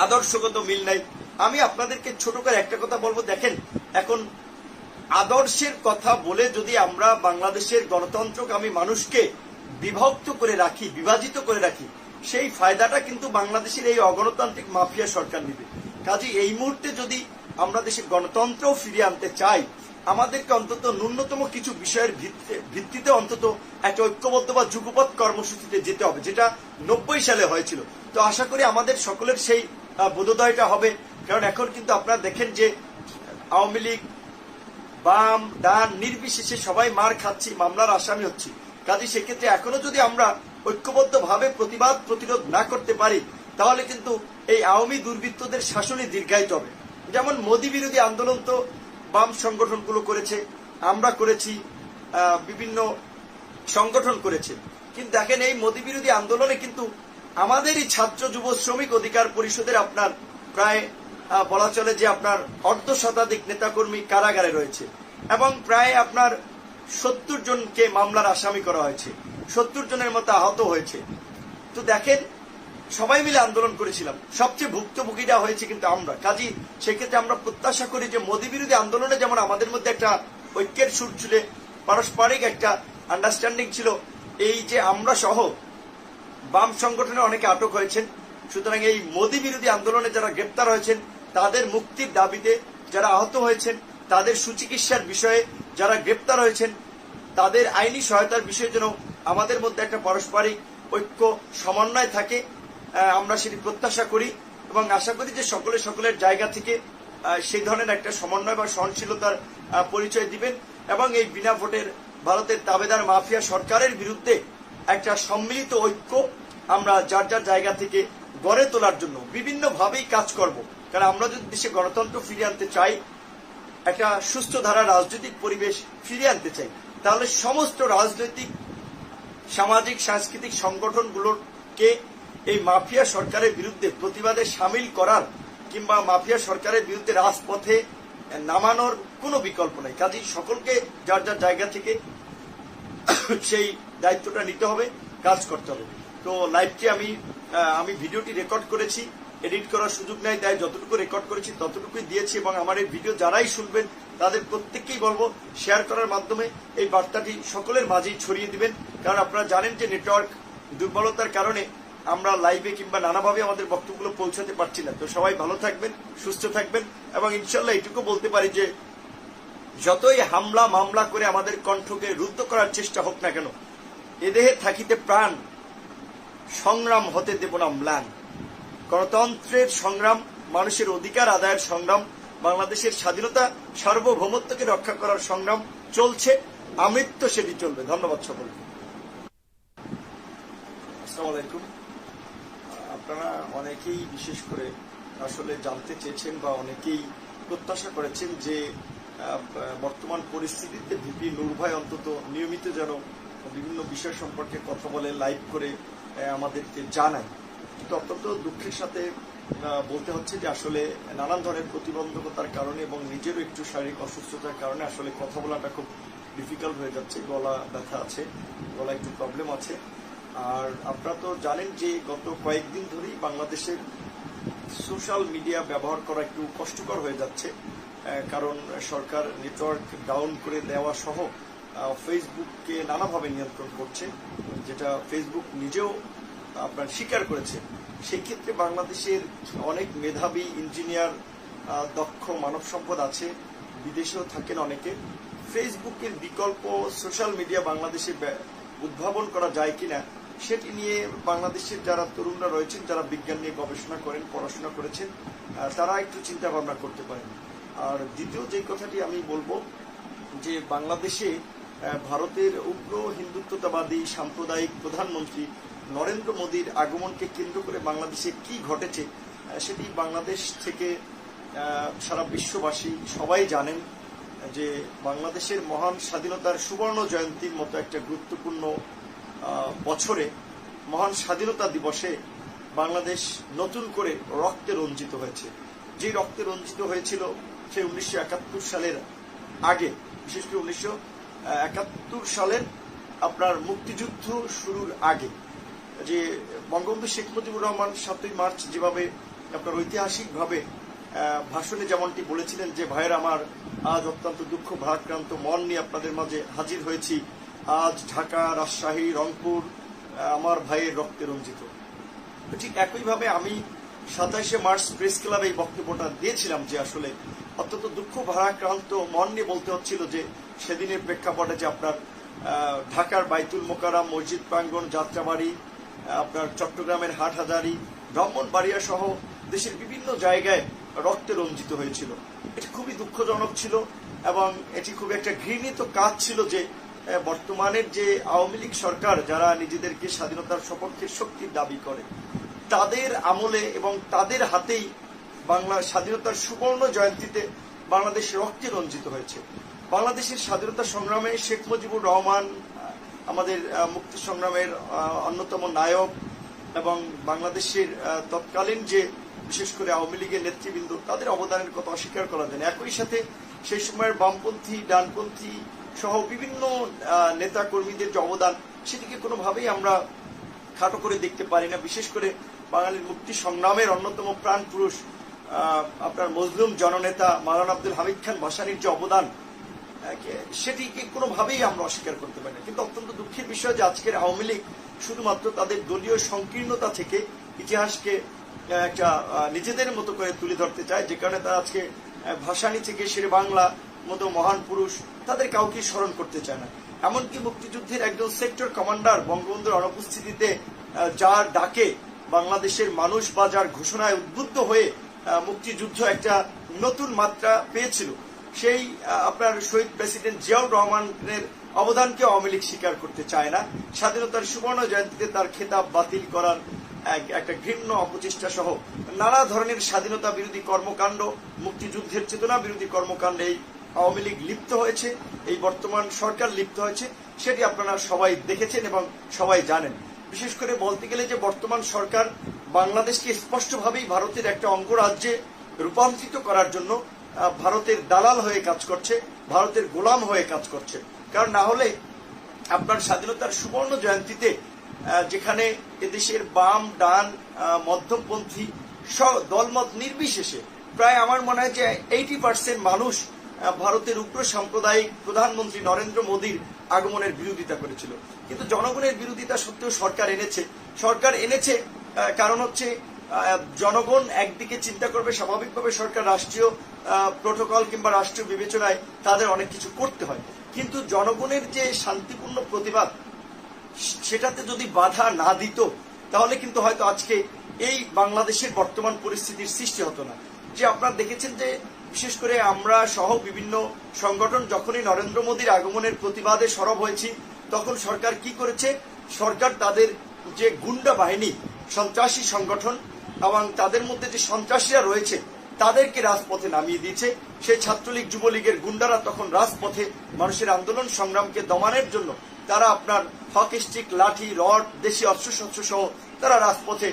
আদর্শগত মিল নাই। আমি আপনাদেরকে ছোট করে একটা কথা বলবো, দেখেন এখন আদর্শের কথা বলে যদি আমরা বাংলাদেশের গণতন্ত্রকামী মানুষকে বিভক্ত করে রাখি, বিভাজিত করে রাখি, সেই ফায়দাটা কিন্তু বাংলাদেশের এই অগণতান্ত্রিক মাফিয়া সরকার নেবে। কাজে এই মুহূর্তে যদি আমরা দেশে গণতন্ত্র ফিরিয়ে আনতে চাই, আমাদেরকে অন্তত ন্যূনতম কিছু বিষয়ের ভিত্তিতে অন্তত একটা ঐক্যবদ্ধ বা যুগপৎ কর্মসূচিতে যেতে হবে, যেটা 90 সালে হয়েছিল। তো আশা করি আমাদের সকলের সেই বোধোদয়টা হবে। কারণ এখন কিন্তু আপনারা দেখেন যে আওয়ামী লীগ, বাম, ডান নির্বিশেষে সবাই মার খাচ্ছি, মামলার আসামি হচ্ছি। কাজে সেক্ষেত্রে এখনো যদি আমরা ঐক্যবদ্ধভাবে প্রতিবাদ প্রতিরোধ না করতে পারি, তাহলে কিন্তু এই আওয়ামী দুর্বৃত্তদের শাসনে দীর্ঘায়িত হবে। যেমন মোদী বিরোধী আন্দোলন তো বাম সংগঠনগুলো করেছে, আমরা করেছি, বিভিন্ন সংগঠন করেছে। কিন্তু দেখেন এই মোদী বিরোধী আন্দোলনে কিন্তু আমাদেরই ছাত্র যুব শ্রমিক অধিকার পরিষদের আপনার প্রায় বলা চলে যে আপনার 1/2 শতাধিক নেতাকর্মী কারাগারে রয়েছে এবং প্রায় আপনার 70 জনকে মামলার আসামি করা হয়েছে, 70 জনের মতো আহত হয়েছে। তো দেখেন সবাই মিলে আন্দোলন করেছিলাম, সবচেয়ে ভুক্তভোগীরা হয়েছে কিন্তু আমরা। কাজী সেক্ষেত্রে আমরা প্রত্যাশা করি যে মোদী বিরোধী আন্দোলনে যেমন আমাদের মধ্যে একটা ঐক্যের সুর ছিল, পারস্পরিক একটা আন্ডারস্ট্যান্ডিং ছিল, এই যে আমরা সহ বাম সংগঠনে অনেকে আটক হয়েছেন। সুতরাং এই মোদী বিরোধী আন্দোলনে যারা গ্রেপ্তার হয়েছেন তাদের মুক্তির দাবিতে, যারা আহত হয়েছেন তাদের সুচিকিৎসার বিষয়ে, যারা গ্রেপ্তার হয়েছেন তাদের আইনি সহায়তার বিষয়ে যেন আমাদের মধ্যে একটা পারস্পরিক ঐক্য সমন্বয় থাকে, আমরা সেটি প্রত্যাশা করি এবং আশা করি যে সকলের জায়গা থেকে সেই ধরনের একটা সমন্বয় বা সহনশীলতার পরিচয় দিবেন এবং এই বিনা ভোটের ভারতের তাবেদার মাফিয়া সরকারের বিরুদ্ধে একটা সম্মিলিত ঐক্য আমরা যার যার জায়গা থেকে গড়ে তোলার জন্য বিভিন্নভাবেই কাজ করব। কারণ আমরা যদি দেশে গণতন্ত্র ফিরিয়ে আনতে চাই, একটা সুস্থ ধারা রাজনৈতিক পরিবেশ ফিরিয়ে আনতে চাই, তাহলে সমস্ত রাজনৈতিক, সামাজিক, সাংস্কৃতিক সংগঠনগুলোকে এই মাফিয়া সরকারের বিরুদ্ধে প্রতিবাদে সামিল করার কিংবা মাফিয়া সরকারের বিরুদ্ধে রাজপথে নামানোর কোনো বিকল্প নাই। কাজেই সকলকে যার যার জায়গা থেকে সেই দায়িত্বটা নিতে হবে, কাজ করতে হবে। তো লাইভটি আমি ভিডিওটি রেকর্ড করেছি, এডিট করার সুযোগ নাই, তাই যতটুকু রেকর্ড করেছি ততটুকুই দিয়েছি এবং আমার এই ভিডিও যারাই শুনবেন তাদের প্রত্যেককেই বলবো শেয়ার করার মাধ্যমে এই বার্তাটি সকলের মাঝেই ছড়িয়ে দিবেন। কারণ আপনারা জানেন যে নেটওয়ার্ক দুর্বলতার কারণে আমরা লাইভে কিংবা নানাভাবে আমাদের বক্তব্যগুলো পৌঁছাতে পারছি না। তো সবাই ভালো থাকবেন, সুস্থ থাকবেন এবং ইনশাল্লাহ এটুকু বলতে পারি যে যতই হামলা মামলা করে আমাদের কণ্ঠকে রুদ্ধ করার চেষ্টা হোক না কেন, এদেহে থাকিতে প্রাণ সংগ্রাম হতে দেব না ম্লান। গণতন্ত্রের সংগ্রাম, মানুষের অধিকার আদায়ের সংগ্রাম, বাংলাদেশের স্বাধীনতা সার্বভৌমত্বকে রক্ষা করার সংগ্রাম চলছে, আমৃত্যু সেটি চলবে। ধন্যবাদ সকলকে। আসসালামু আলাইকুম। আপনারা অনেকেই বিশেষ করে আসলে জানতে চেয়েছেন বা অনেকেই প্রত্যাশা করেছেন যে বর্তমান পরিস্থিতিতে ভিপি নূর ভাই অন্তত নিয়মিত যেন বিভিন্ন বিষয় সম্পর্কে কথা বলে, লাইভ করে আমাদেরকে জানায়। তো অত্যন্ত দুঃখের সাথে বলতে হচ্ছে যে আসলে নানান ধরনের প্রতিবন্ধকতার কারণে এবং নিজেরও একটু শারীরিক অসুস্থতার কারণে আসলে কথা বলাটা খুব ডিফিকাল্ট হয়ে যাচ্ছে। গলা ব্যথা আছে, গলা একটু প্রবলেম আছে। আর আপনারা তো জানেন যে গত কয়েকদিন ধরেই বাংলাদেশের সোশ্যাল মিডিয়া ব্যবহার করা একটু কষ্টকর হয়ে যাচ্ছে, কারণ সরকার নেটওয়ার্ক ডাউন করে দেওয়া সহ ফেসবুককে নানাভাবে নিয়ন্ত্রণ করছে, যেটা ফেসবুক নিজেও আপনার স্বীকার করেছে। সেক্ষেত্রে বাংলাদেশের অনেক মেধাবী ইঞ্জিনিয়ার, দক্ষ মানব সম্পদ আছে, বিদেশেও থাকেন অনেকে। ফেসবুকের বিকল্প সোশ্যাল মিডিয়া বাংলাদেশে উদ্ভাবন করা যায় কিনা সেটি নিয়ে বাংলাদেশের যারা তরুণরা রয়েছেন, যারা বিজ্ঞান নিয়ে গবেষণা করেন, পড়াশোনা করেছেন, তারা একটু চিন্তা ভাবনা করতে পারেন। আর দ্বিতীয় যে কথাটি আমি বলবো যে বাংলাদেশে ভারতের উগ্র হিন্দুত্ববাদী সাম্প্রদায়িক প্রধানমন্ত্রী নরেন্দ্র মোদীর আগমনকে কেন্দ্র করে বাংলাদেশে কি ঘটেছে সেটি বাংলাদেশ থেকে সারা বিশ্ববাসী সবাই জানেন যে বাংলাদেশের মহান স্বাধীনতার সুবর্ণ জয়ন্তীর মতো একটা গুরুত্বপূর্ণ বছরে, মহান স্বাধীনতা দিবসে বাংলাদেশ নতুন করে রক্তে রঞ্জিত হয়েছে। যে রক্তে রঞ্জিত হয়েছিল সেই 1971 সালের আগে, বিশেষ করে 1971 সালের আপনার মুক্তিযুদ্ধ শুরুর আগে, যে বঙ্গবন্ধু শেখ মুজিবুর রহমান 7ই মার্চ যেভাবে আপনার ঐতিহাসিকভাবে ভাষণে যেমনটি বলেছিলেন যে ভাইয়ের আমার আজ অত্যন্ত দুঃখ ভারাক্রান্ত মন নিয়ে আপনাদের মাঝে হাজির হয়েছি, আজ ঢাকা, রাজশাহী, রংপুর আমার ভাইয়ের রক্তে রঞ্জিত। ঠিক একইভাবে আমি 27শে মার্চ প্রেস ক্লাবে এই বক্তব্যটা দিয়েছিলাম যে আসলে অত্যন্ত দুঃখ ভারাক্রান্ত মন নিয়ে বলতে হচ্ছিল যে সেদিনের প্রেক্ষাপটে যে আপনার ঢাকার বাইতুল মোকাররম, মসজিদ প্রাঙ্গণ, যাত্রাবাড়ি, আপনার চট্টগ্রামের হাটহাজারী, ব্রাহ্মণবাড়িয়া সহ দেশের বিভিন্ন জায়গায় রক্তে রঞ্জিত হয়েছিল। এটি খুবই দুঃখজনক ছিল এবং এটি খুব একটা ঘৃণিত কাজ ছিল যে বর্তমানের যে আওয়ামী লীগ সরকার, যারা নিজেদেরকে স্বাধীনতার সপক্ষের শক্তির দাবি করে, তাদের আমলে এবং তাদের হাতেই বাংলা স্বাধীনতার সুবর্ণ জয়ন্তীতে বাংলাদেশ রক্তে রঞ্জিত হয়েছে। বাংলাদেশের স্বাধীনতা সংগ্রামে শেখ মুজিবুর রহমান আমাদের মুক্তি সংগ্রামের অন্যতম নায়ক এবং বাংলাদেশের তৎকালীন যে বিশেষ করে আওয়ামী লীগের নেতৃবৃন্দ, তাদের অবদানের কথা অস্বীকার করা যায় না। একই সাথে সেই সময়ের বামপন্থী, ডানপন্থী সহ বিভিন্ন নেতা কর্মীদের যে অবদান, সেটিকে কোনোভাবেই আমরা খাটো করে দেখতে পারি না। বিশেষ করে বাঙালির মুক্তি সংগ্রামের অন্যতম প্রাণ পুরুষ আপনার মজলুম জননেতা মাওলানা আব্দুল হামিদ খান ভাসানীর যে অবদান, সেটিকে কোনোভাবেই আমরা অস্বীকার করতে পারি না। কিন্তু অত্যন্ত দুঃখের বিষয় যে আজকের আওয়ামী লীগ শুধুমাত্র তাদের দলীয় সংকীর্ণতা থেকে ইতিহাসকে একটা নিজেদের মতো করে তুলে ধরতে চায়, যে কারণে তারা আজকে ভাসানী থেকে শেরে বাংলা মতো মহান পুরুষ তাদের কাউকে স্মরণ করতে চায় না। এমনকি মুক্তিযুদ্ধের একজন সেক্টর কমান্ডার বঙ্গবন্ধুর অনুপস্থিতিতে যার ডাকে বাংলাদেশের মানুষ বা যার ঘোষণায় উদ্বুদ্ধ হয়ে মুক্তিযুদ্ধ একটা নতুন মাত্রা পেয়েছিল, সেই আপনার শহীদ প্রেসিডেন্ট জিয়াউর রহমানের অবদানকে আওয়ামী লীগ স্বীকার করতে চায় না। স্বাধীনতার সুবর্ণ জয়ন্তীতে তার খেতাব বাতিল করার একটা ঘৃণ্য অপচেষ্টা সহ নানা ধরনের স্বাধীনতা বিরোধী কর্মকাণ্ড, মুক্তিযুদ্ধের চেতনা বিরোধী কর্মকাণ্ডে এই আওয়ামী লীগ লিপ্ত হয়েছে, এই বর্তমান সরকার লিপ্ত হয়েছে, সেটি আপনারা সবাই দেখেছেন এবং সবাই জানেন। বিশেষ করে বলতে গেলে যে বর্তমান সরকার বাংলাদেশকে স্পষ্টভাবেই ভারতের একটা অঙ্গরাজ্যে রূপান্তরিত করার জন্য ভারতের দালাল হয়ে কাজ করছে, ভারতের গোলাম হয়ে কাজ করছে। কারণ না হলে আপনার স্বাধীনতার সুবর্ণ জয়ন্তীতে যেখানে এদেশের বাম, ডান, মধ্যমপন্থী দলমত নির্বিশেষে প্রায় আমার মনে হয় যে 80% মানুষ ভারতের উগ্র সাম্প্রদায়িক প্রধানমন্ত্রী নরেন্দ্র মোদীর আগমনের বিরোধিতা করেছিল। কিন্তু জনগণের বিরোধিতা সত্ত্বেও সরকার এনেছে কারণ হচ্ছে জনগণ একদিকে চিন্তা করবে, স্বাভাবিকভাবে সরকার রাষ্ট্রীয় প্রোটোকল কিংবা রাষ্ট্রীয় বিবেচনায় তাদের অনেক কিছু করতে হয়, কিন্তু জনগণের যে শান্তিপূর্ণ প্রতিবাদ, সেটাতে যদি বাধা না দিত তাহলে কিন্তু হয়তো আজকে এই বাংলাদেশের বর্তমান পরিস্থিতির সৃষ্টি হতো না। যে আপনারা দেখেছেন যে বিশেষ করে আমরা সহ বিভিন্ন সংগঠন যখনই নরেন্দ্র মোদীর আগমনের প্রতিবাদে সরব হয়েছি, তখন সরকার কি করেছে? সরকার তাদের যে গুন্ডা বাহিনী, সন্ত্রাসী সংগঠন এবং তাদের মধ্যে যে সন্ত্রাসীরা রয়েছে তাদেরকে রাজপথে নামিয়ে দিয়েছে। সেই ছাত্রলীগ, যুবলীগের গুন্ডারা তখন রাজপথে মানুষের আন্দোলন সংগ্রামকে দমানোর জন্য তারা আপনার হকি স্টিক, লাঠি, রড, দেশি অস্ত্রশস্ত্র সহ তারা রাজপথে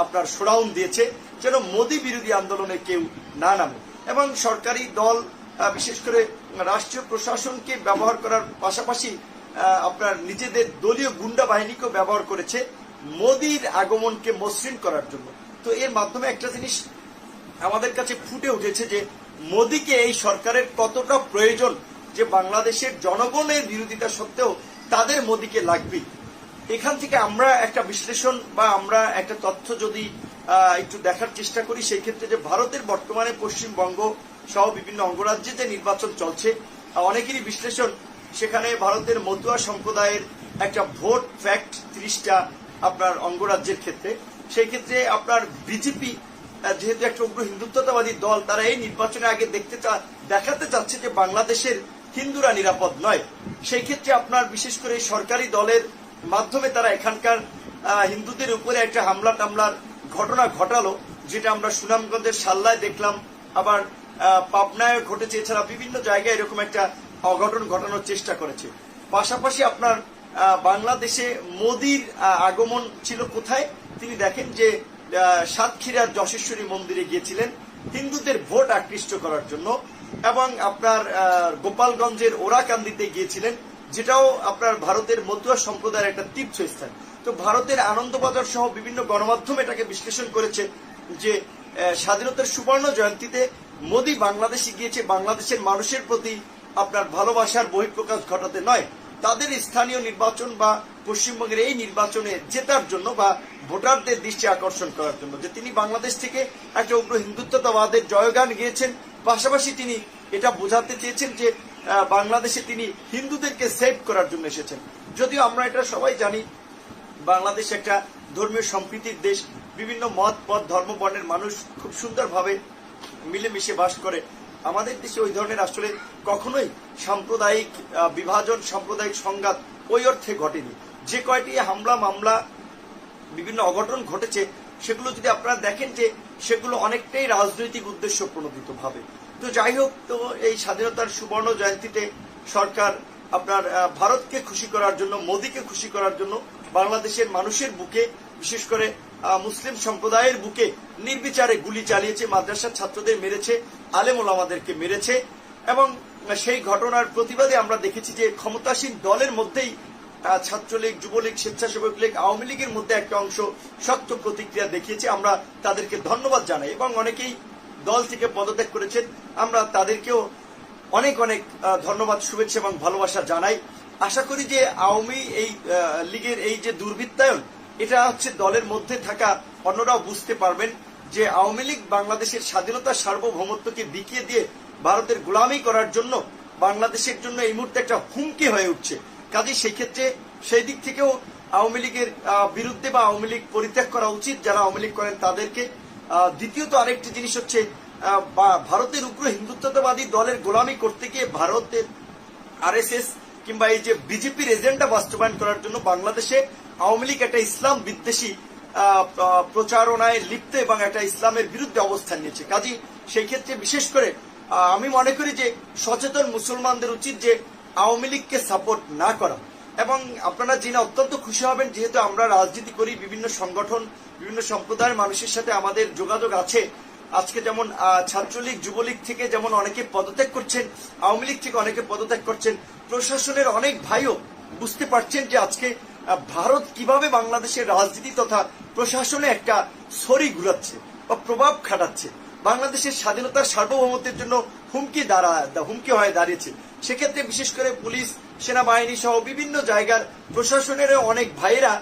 আপনার শোডাউন দিয়েছে যেন মোদী বিরোধী আন্দোলনে কেউ না নামে। এবং সরকারি দল বিশেষ করে রাষ্ট্রীয় প্রশাসনকে ব্যবহার করার পাশাপাশি আপনার নিজেদের দলীয় গুন্ডা বাহিনীকেও ব্যবহার করেছে মোদীর আগমনকে মসৃণ করার জন্য। তো এর মাধ্যমে একটা জিনিস আমাদের কাছে ফুটে উঠেছে যে মোদীকে এই সরকারের কতটা প্রয়োজন, যে বাংলাদেশের জনগণের বিরোধিতা সত্ত্বেও তাদের মোদীকে লাগবে। এখান থেকে আমরা একটা বিশ্লেষণ বা আমরা একটা তথ্য যদি একটু দেখার চেষ্টা করি, সেই ক্ষেত্রে যে ভারতের বর্তমানে পশ্চিমবঙ্গ সহ বিভিন্ন অঙ্গরাজ্যে যে নির্বাচন চলছে, অনেকেরই বিশ্লেষণ সেখানে ভারতের মতুয়া সম্প্রদায়ের একটা ভোট ফ্যাক্ট 30টা আপনার অঙ্গরাজ্যের ক্ষেত্রে, সেই ক্ষেত্রে আপনার বিজেপি যেহেতু একটা উগ্র হিন্দুত্ববাদী দল, তারা এই নির্বাচনে আগে দেখাতে চাচ্ছে যে বাংলাদেশের হিন্দুরা নিরাপদ নয়। সেই ক্ষেত্রে আপনার বিশেষ করে সরকারি দলের মাধ্যমে তারা এখানকার হিন্দুদের উপরে একটা হামলা টামলার ঘটনা ঘটালো, যেটা আমরা সুনামগঞ্জের সাল্লায় দেখলাম, আবার পাবনায় ঘটেছে। এছাড়া বিভিন্ন জায়গায় এরকম একটা অঘটন ঘটানোর চেষ্টা করেছে। পাশাপাশি আপনার বাংলাদেশে মোদীর আগমন ছিল কোথায়? তিনি দেখেন যে সাতক্ষীরার যশেশ্বরী মন্দিরে গিয়েছিলেন হিন্দুদের ভোট আকৃষ্ট করার জন্য, এবং আপনার গোপালগঞ্জের ওরাকান্দিতে গিয়েছিলেন, যেটাও আপনার ভারতের মতুয়া সম্প্রদায়ের একটা তীর্থস্থান। তো ভারতের আনন্দবাজার সহ বিভিন্ন গণমাধ্যম এটাকে বিশ্লেষণ করেছে যে স্বাধীনতার সুবর্ণ জয়ন্তীতে মোদী বাংলাদেশে গিয়েছে বাংলাদেশের মানুষের প্রতি আপনার ভালোবাসার বহিঃপ্রকাশ ঘটাতে নয়, তাদের স্থানীয় নির্বাচন বা পশ্চিমবঙ্গের এই নির্বাচনে জেতার জন্য বা ভোটারদের দৃষ্টি আকর্ষণ করার জন্য, যে তিনি বাংলাদেশ থেকে একটা উগ্র হিন্দুত্ববাদের জয়গান গেয়েছেন। পাশাপাশি তিনি এটা বোঝাতে চেয়েছেন যে বাংলাদেশে তিনি হিন্দুদেরকে সেভ করার জন্য এসেছেন। যদিও আমরা এটা সবাই জানি বাংলাদেশ একটা ধর্মীয় সম্প্রীতির দেশ, বিভিন্ন মত পথ ধর্ম বর্ণের মানুষ খুব সুন্দরভাবে মিলেমিশে বাস করে। আমাদের দেশে ওই ধরনের আসলে কখনোই সাম্প্রদায়িক বিভাজন, সাম্প্রদায়িক সংঘাত ওই অর্থে ঘটেনি। যে কয়টি হামলা মামলা বিভিন্ন অঘটন ঘটেছে সেগুলো যদি আপনারা দেখেন যে সেগুলো অনেকটাই রাজনৈতিক উদ্দেশ্য প্রণোদিত ভাবে। তো যাই হোক, তো এই স্বাধীনতার সুবর্ণ জয়ন্তীতে সরকার আপনার ভারতকে খুশি করার জন্য, মোদীকে খুশি করার জন্য বাংলাদেশের মানুষের বুকে, বিশেষ করে মুসলিম সম্প্রদায়ের বুকে নির্বিচারে গুলি চালিয়েছে, মাদ্রাসার ছাত্রদের মেরেছে, আলেম ওলামাদেরকে মেরেছে। এবং সেই ঘটনার প্রতিবাদে আমরা দেখেছি যে ক্ষমতাসীন দলের মধ্যেই ছাত্রলীগ, যুবলীগ, স্বেচ্ছাসেবক লীগ, আওয়ামী লীগের মধ্যে একটা অংশ শক্ত প্রতিক্রিয়া দেখিয়েছে। আমরা তাদেরকে ধন্যবাদ জানাই এবং অনেকেই দল থেকে পদত্যাগ করেছেন, আমরা তাদেরকেও অনেক অনেক ধন্যবাদ, শুভেচ্ছা এবং ভালোবাসা জানাই। আশা করি যে আওয়ামী এই লীগের এই যে দুর্বৃত্তায়ন, এটা হচ্ছে দলের মধ্যে থাকা অন্যরাও বুঝতে পারবেন যে আওয়ামী লীগ বাংলাদেশের স্বাধীনতা সার্বভৌমত্বকে বিকিয়ে দিয়ে ভারতের গোলামি করার জন্য বাংলাদেশের জন্য এই মুহূর্তে একটা হুমকি হয়ে উঠছে। কাজে সেই ক্ষেত্রে সেই দিক থেকেও আওয়ামী লীগের বিরুদ্ধে বা আওয়ামী লীগ পরিত্যাগ করা উচিত যারা আওয়ামী লীগ করেন তাদেরকে। দ্বিতীয়ত আরেকটি জিনিস হচ্ছে ভারতের উগ্র হিন্দুত্ববাদী দলের গোলামি করতে গিয়ে ভারতের আরএসএস কিংবা এই যে বিজেপির এজেন্ডা বাস্তবায়ন করার জন্য বাংলাদেশে আওয়ামী লীগ একটা ইসলাম বিদ্বেষী প্রচারণায় লিপ্ত এবং একটা ইসলামের বিরুদ্ধে অবস্থান নিয়েছে। কাজী সেই ক্ষেত্রে বিশেষ করে আমি মনে করি যে সচেতন মুসলমানদের উচিত যে আওয়ামী লীগকে সাপোর্ট না করা। এবং আপনারা জেনে অত্যন্ত খুশি হবেন, যেহেতু আমরা রাজনীতি করি, বিভিন্ন সংগঠন, বিভিন্ন সম্প্রদায়ের মানুষের সাথে আমাদের যোগাযোগ আছে। আজকে যেমন ছাত্রলীগ, যুবলীগ থেকে যেমন অনেকে পদত্যাগ করছেন, আওয়ামী লীগ থেকে অনেকে পদত্যাগ করছেন, প্রশাসনের অনেক ভাইও বুঝতে পারছেন যে আজকে ভারত কিভাবে বাংলাদেশের রাজনীতি তথা প্রশাসনে একটা ছড়ি ঘুরাচ্ছে বা প্রভাব খাটাচ্ছে, বাংলাদেশের স্বাধীনতার সার্বভৌমত্বের জন্য হুমকি হয়ে দাঁড়িয়েছে। সেক্ষেত্রে বিশেষ করে পুলিশ, সেনাবাহিনী সহ বিভিন্ন জায়গার প্রশাসনের অনেক ভাইয়েরা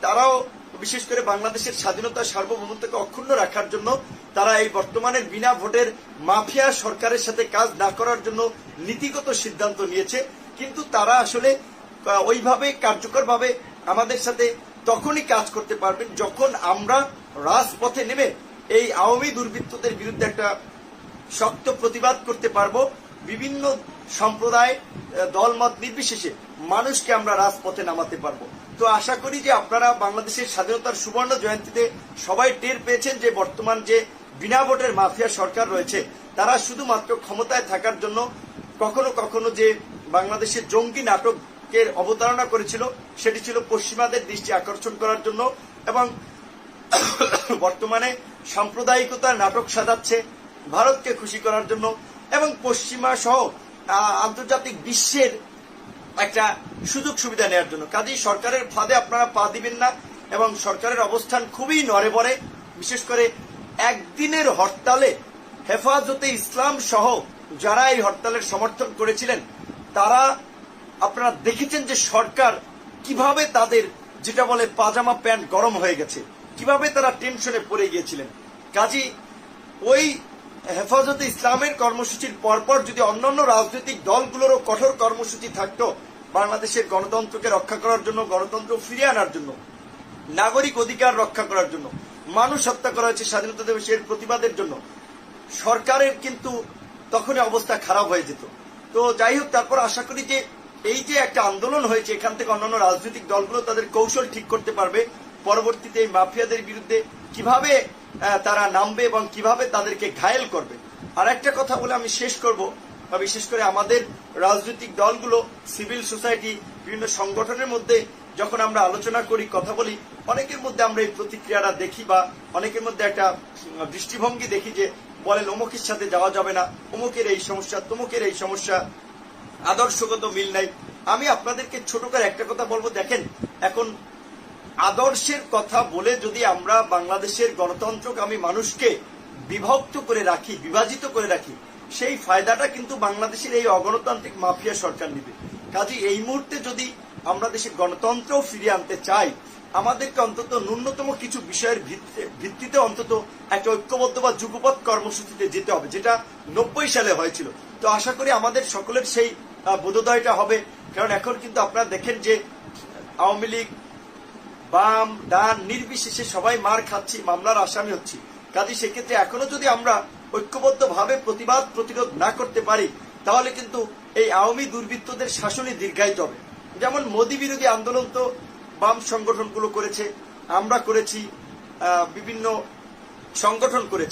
তারাও বিশেষ করে বাংলাদেশের স্বাধীনতা সার্বভৌমত্বকে অক্ষুণ্ণ রাখার জন্য তারা এই বর্তমানের বিনা ভোটের মাফিয়া সরকারের সাথে কাজ না করার জন্য নীতিগত সিদ্ধান্ত নিয়েছে। কিন্তু তারা আসলে ওইভাবে কার্যকরভাবে আমাদের সাথে তখনই কাজ করতে পারবেন যখন আমরা রাজপথে নেমে এই আওয়ামী দুর্বৃত্তদের বিরুদ্ধে একটা শক্ত প্রতিবাদ করতে পারবো। বিভিন্ন সম্প্রদায়, দলমত নির্বিশেষে মানুষকে আমরা রাজপথে নামাতে পারবো। তো আশা করি যে আপনারা বাংলাদেশের স্বাধীনতার সুবর্ণ জয়ন্তীতে সবাই টের পেয়েছেন যে বর্তমান যে বিনা ভোটের মাফিয়া সরকার রয়েছে তারা শুধুমাত্র ক্ষমতায় থাকার জন্য কখনো কখনো যে বাংলাদেশের জঙ্গি নাটকের অবতারণা করেছিল সেটি ছিল পশ্চিমাদের দৃষ্টি আকর্ষণ করার জন্য, এবং বর্তমানে সাম্প্রদায়িকতার নাটক সাজাচ্ছে ভারতকে খুশি করার জন্য এবং পশ্চিমা সহ আন্তর্জাতিক বিশ্বের একটা সুযোগ সুবিধা নেওয়ার জন্য। কাজেই সরকারের ফাঁদে আপনারা পা দিবেন না এবং সরকারের অবস্থান খুবই নড়েবড়ে। বিশেষ করে একদিনের হরতালে হেফাজতে ইসলাম সহ যারা এই হরতালের সমর্থন করেছিলেন তারা আপনারা দেখেছেন যে সরকার কিভাবে তাদের যেটা বলে পাজামা প্যান্ট গরম হয়ে গেছে, কিভাবে তারা টেনশনে পড়ে গিয়েছিলেন। কাজী ওই হেফাজতে ইসলামের কর্মসূচির পরপর যদি অন্যান্য রাজনৈতিক দলগুলোরও কঠোর কর্মসূচি থাকতো বাংলাদেশের গণতন্ত্রকে রক্ষা করার জন্য, গণতন্ত্র ফিরিয়ে আনার জন্য, নাগরিক অধিকার রক্ষা করার জন্য, মানুষ হত্যা করা হয়েছে স্বাধীনতা দিবসের প্রতিবাদের জন্য, সরকারের কিন্তু তখনই অবস্থা খারাপ হয়ে যেত। তো যাই হোক, তারপর আশা করি যে এই যে একটা আন্দোলন হয়েছে এখান থেকে অন্যান্য রাজনৈতিক দলগুলো তাদের কৌশল ঠিক করতে পারবে পরবর্তীতে এই মাফিয়াদের বিরুদ্ধে কিভাবে তারা নামবে এবং কিভাবে তাদেরকে ঘায়েল করবে। আর একটা কথা বলে আমি শেষ করব, বিশেষ করে আমাদের রাজনৈতিক দলগুলো, সিভিল সোসাইটি, বিভিন্ন সংগঠনের মধ্যে যখন আমরা আলোচনা করি কথা বলি অনেকের মধ্যে আমরা এই প্রতিক্রিয়াটা দেখি বা অনেকের মধ্যে একটা দৃষ্টিভঙ্গি দেখি যে বলেন অমুকের সাথে যাওয়া যাবে না, অমুকের এই সমস্যা, তমুকের এই সমস্যা, আদর্শগত মিল নাই। আমি আপনাদেরকে ছোট করে একটা কথা বলবো, দেখেন এখন আদর্শের কথা বলে যদি আমরা বাংলাদেশের গণতন্ত্রকামী মানুষকে বিভক্ত করে রাখি, বিভাজিত করে রাখি, সেই ফায়দাটা কিন্তু বাংলাদেশের এই অগণতান্ত্রিক মাফিয়া সরকার নিবে। কাজে এই মুহূর্তে যদি আমরা দেশের গণতন্ত্র ফিরিয়ে আনতে চাই, আমাদেরকে অন্তত ন্যূনতম কিছু বিষয়ের ভিত্তিতে অন্তত একটা ঐক্যবদ্ধ বা যুগপৎ কর্মসূচিতে যেতে হবে, যেটা 90 সালে হয়েছিল। তো আশা করি আমাদের সকলের সেই বোধোদয়টা হবে। কারণ এখন কিন্তু আপনারা দেখেন যে আওয়ামী লীগ, বাম, ডান নির্বিশেষে সবাই মার খাচ্ছি, মামলার আসামি হচ্ছি। কাজে সেক্ষেত্রে এখনো যদি আমরা ঐক্যবদ্ধভাবে প্রতিবাদ প্রতিরোধ না করতে পারি, তাহলে কিন্তু এই আওয়ামী দুর্বৃত্তদের শাসনই দীর্ঘায়িত হবে। যেমন মোদী বিরোধী আন্দোলন তো বাম সংগঠনগুলো করেছে, আমরা করেছি, বিভিন্ন সংগঠন করেছে।